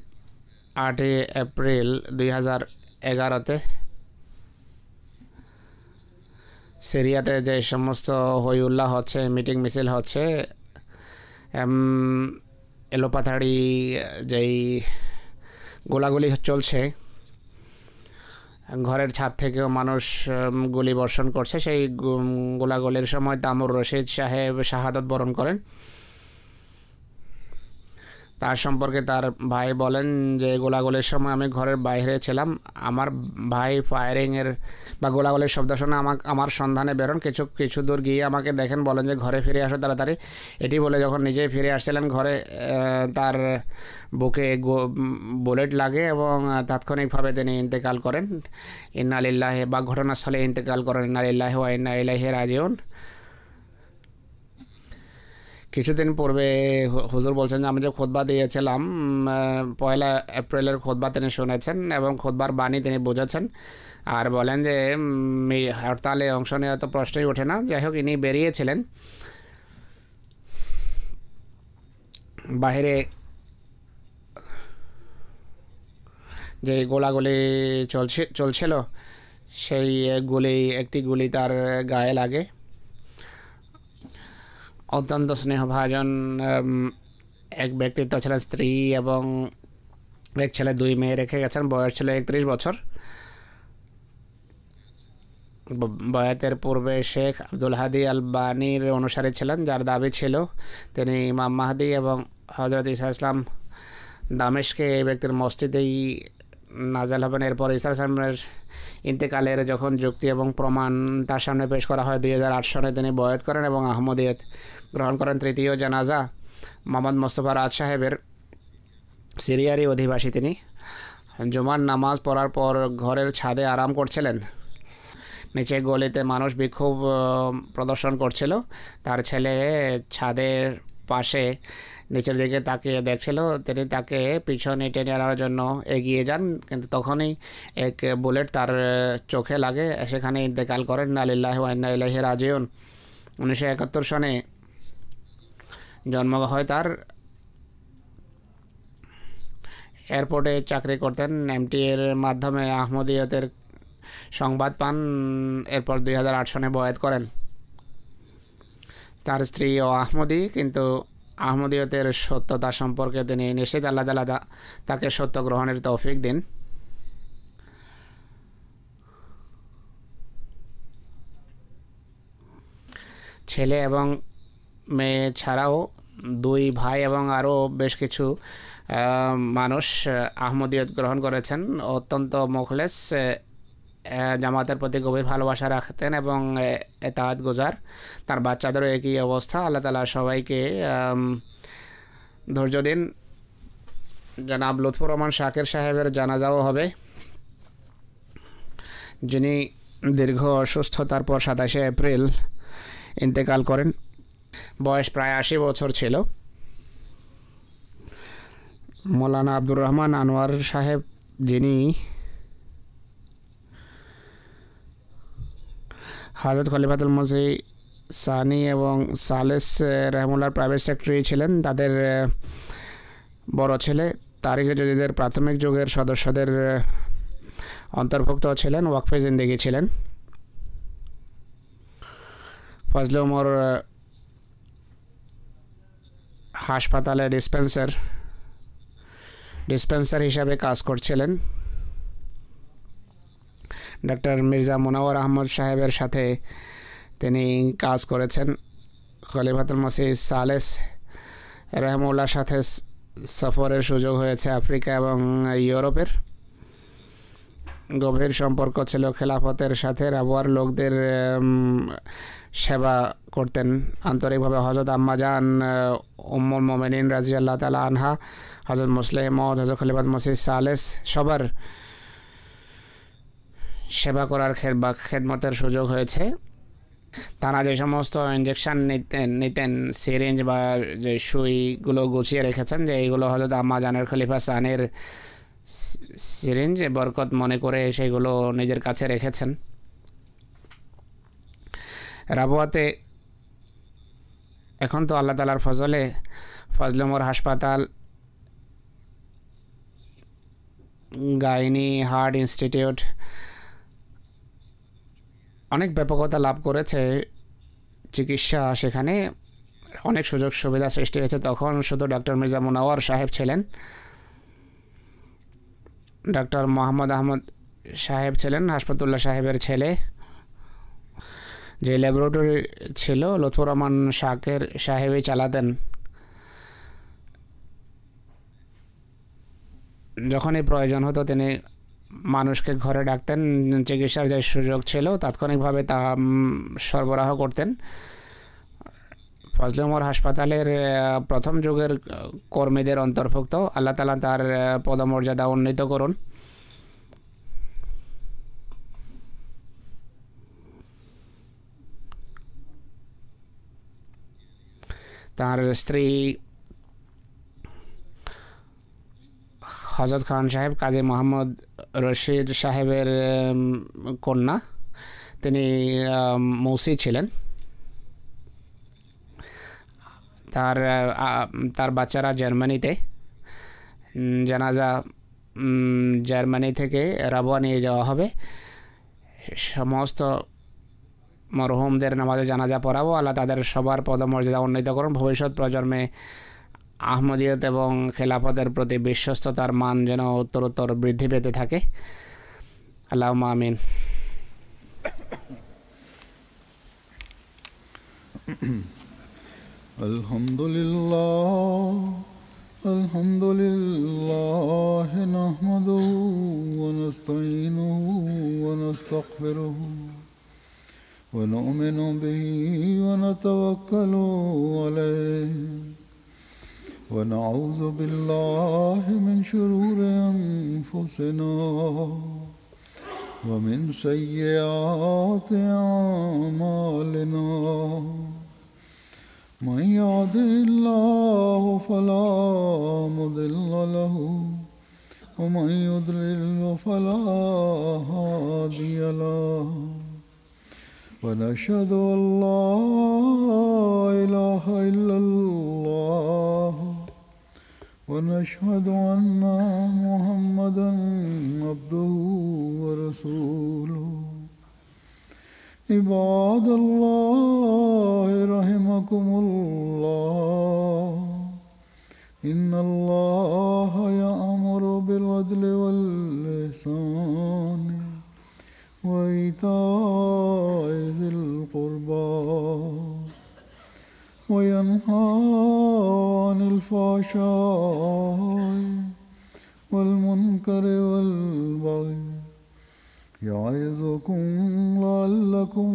8 এপ্রিল 2011-তে সিরিয়াতে যে সমস্ত হই উল্লাহ হচ্ছে, মিটিং মিছিল হচ্ছে, এলোপাথাড়ি যেই গোলাগুলি চলছে, ঘরের ছাদ থেকেও মানুষ গুলি বর্ষণ করছে, সেই গোলাগুলির সময় তামর রশিদ সাহেব শাহাদত বরণ করেন। তার সম্পর্কে তার ভাই বলেন যে গোলাগুলির সময় আমি ঘরের বাইরে ছিলাম। আমার ভাই ফায়ারিংয়ের বা গোলাগুলির শব্দ শুনে আমার সন্ধানে বেরোন। কিছু দূর গিয়ে আমাকে দেখেন, বলেন যে ঘরে ফিরে আসো তাড়াতাড়ি। এটি বলে যখন নিজেই ফিরে আসছিলেন ঘরে, তার বুকে বুলেট লাগে এবং তাৎক্ষণিকভাবে তিনি ইন্তেকাল করেন। ইন্না লিল্লাহি, বা ঘটনাস্থলে ইন্তেকাল করেন। ইন্না লিল্লাহি ওয়া ইন্না ইলাইহি রাজিউন। কিছুদিন পূর্বে হুজুর বলছেন যে আমি যে খুতবা দিয়েছিলাম 1 এপ্রিলের খুতবা তিনি শুনেছেন এবং খুতবার বাণী তিনি বুঝেছেন, আর বলেন যে হরতালে অংশ নেওয়া তো প্রশ্নই ওঠে না। যাই হোক, ইনি বেরিয়েছিলেন। বাহিরে যে গোলাগুলি চলছিল, সেই একটি গুলি তার গায়ে লাগে। অত্যন্ত স্নেহভাজন এক ব্যক্তিত্ব ছিলেন। স্ত্রী এবং এক ছেলে, 2 মেয়ে রেখে গেছেন। বয়স ছিল 31 বছর। বয়াতের পূর্বে শেখ আব্দুল হাদি আল বানির অনুসারী ছিলেন, যার দাবি ছিল তিনি ইমাম মাহদি এবং হজরত ঈসা ইসলাম দামেশকে এই ব্যক্তির মসজিদেই নাজাল হবেন। এরপর ঈসা ইসলামের ইন্তেকালের যখন যুক্তি এবং প্রমাণ তার সামনে পেশ করা হয়, 2008 সনে তিনি বয়াত করেন এবং আহমদিয়ত গ্রহণ করেন। তৃতীয় জানাজা মোহাম্মদ মোস্তফা রাজ সাহেবের, সিরিয়ারই অধিবাসী তিনি। জুমার নামাজ পড়ার পর ঘরের ছাদে আরাম করছিলেন। নিচে গলিতে মানুষ বিক্ষোভ প্রদর্শন করছিল। তার ছেলে ছাদের পাশে নিচের দিকে তাকিয়ে দেখছিল। তিনি তাকে পিছনে টেনে আনার জন্য এগিয়ে যান, কিন্তু তখনই এক বুলেট তার চোখে লাগে, সেখানে ইন্তেকাল করেন। আলিল্লাহি ওয়া ইন্না ইলাইহি রাজিউন। 1971 সনে জন্ম হয় তার। এয়ারপোর্টে চাকরি করতেন। এমটি এর মাধ্যমে আহমদিয়তের সংবাদ পান। এরপর 2008 সনে বয়াত করেন। তার স্ত্রী ও আহমদি, কিন্তু আহমদিয়তের সত্যতা সম্পর্কে তিনি নিশ্চিত। আল্লাহ তাআলা তাকে সত্য গ্রহণের তৌফিক দিন। ছেলে এবং মেয়ে ছাড়াও 2 ভাই এবং আরও বেশ কিছু মানুষ আহমদিয়ত গ্রহণ করেছেন। অত্যন্ত মুখলেস, জামাতের প্রতি গভীর ভালোবাসা রাখতেন এবং এতাআত গুজার। তার বাচ্চাদেরও একই অবস্থা। আল্লাহ তাআলা সবাইকে ধৈর্য দিন। জনাব লুৎফুর রহমান শাকির সাহেবের জানাজাও হবে, যিনি দীর্ঘ অসুস্থতার পর 27 এপ্রিল ইন্তেকাল করেন। বয়স প্রায় 80 বছর ছিল। মৌলানা আব্দুর রহমান আনোয়ার সাহেব, যিনি হযরত খলিফাতুল মসিহ সানি এবং সালেস রহমুল্লাহর প্রাইভেট সেক্রেটারি ছিলেন, তাদের বড় ছেলে। তারিখে জদিদের প্রাথমিক যুগের সদস্যদের অন্তর্ভুক্ত ছিলেন। ওয়াকফে জিন্দেগি ছিলেন। ফজলে ওমর হাসপাতালে ডিসপেন্সার হিসাবে কাজ করছিলেন। ডক্টর মির্জা মুনাওয়ার আহমদ সাহেবের সাথে তিনি কাজ করেছেন। খলিফাতুল মসিহ সালেস রহমুল্লাহর সাথে সফরের সুযোগ হয়েছে আফ্রিকা এবং ইউরোপের। গভীর সম্পর্ক ছিল খেলাফতের সাথে। রাবুয়ার লোকদের সেবা করতেন আন্তরিকভাবে। হযরত আম্মাজান উম্মুল মুমিনিন রাদিয়াল্লাহু তাআলা আনহা, হযরত মুসলিম মওদ, হযরত খলিফাতুল মসিহ সালেস সবার সেবা করার খেদমতের সুযোগ হয়েছে। তারা যে সমস্ত ইঞ্জেকশন নিতেন, সিরিঞ্জ বা যে সুইগুলো গুছিয়ে রেখেছেন, যে এইগুলো হযরত আম্মাজানের খলিফা সানির সিরিঞ্জ, বরকত মনে করে সেগুলো নিজের কাছে রেখেছেন। রাবুয়াতে এখন তো আল্লাহ তাআলার ফজলে ফজলে ওমর হাসপাতাল, গাইনি হার্ট ইনস্টিটিউট অনেক ব্যাপকতা লাভ করেছে। চিকিৎসা সেখানে অনেক সুযোগ সুবিধা সৃষ্টি হয়েছে। তখন শুধু ডক্টর মির্জা মুনাওয়ার সাহেব ছিলেন। ডক্টর মোহাম্মদ আহমদ সাহেব ছিলেন হাসপাতুল্লাহ সাহেবের ছেলে। যে ল্যাবরেটরি ছিল লুৎফুর রহমান শাকির সাহেবই চালাতেন। যখনই প্রয়োজন হতো তিনি মানুষকে ঘরে ডাকতেন। চিকিৎসার যে সুযোগ ছিল তাৎক্ষণিকভাবে তা সরবরাহ করতেন। ফজলে ওমর হাসপাতালের প্রথম যুগের কর্মীদের অন্তর্ভুক্ত। আল্লাহ তাআলা তার পদমর্যাদা উন্নীত করুন। তার স্ত্রী হযরত খান সাহেব কাজী মোহাম্মদ রশিদ সাহেবের কন্যা। তিনি মৌসি ছিলেন। তার বাচ্চারা জার্মানিতে। জানাজা জার্মানি থেকে রাবুয়া নিয়ে যাওয়া হবে। সমস্ত মরহুমদের নামাজে জানাজা পড়াবো। আল্লাহ তাদের সবার পদমর্যাদা উন্নীত করুন। ভবিষ্যৎ প্রজন্মে আহমদিয়ত এবং খেলাফতের প্রতি বিশ্বস্ততার মান যেন উত্তরোত্তর বৃদ্ধি পেতে থাকে। আল্লাহুম্মা আমিন। আলহামদুলিল্লাহ নাহমাদুহু ওয়া নাস্তাঈনুহু ওয়া নাস্তাগফিরুহু ওয়া নু'মিনু বিহি ওয়া নাতাওয়াক্কালু আলাইহি ওয়া নাউযু বিল্লাহি মিন শুরুরি আনফুসিনা ওয়া মিন সাইয়্যাতি আ'মালিনা من يهده الله فلا مضل له ومن يضلل فلا هادي له ونشهد أن لا إله إلا الله ونشهد أن محمدا عبده ورسوله عباد الله رحمكم الله إن الله يأمر بالعدل والإحسان وإيتاء ذي القربى وينهى عن الفحشاء والمنكر والبغي يعظكم لعلكم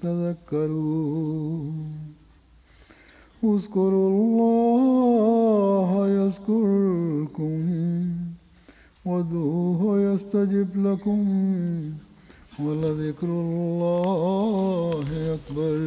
تذكرون اذكروا الله يذكركم وادعوه يستجب لكم ولذكر الله أكبر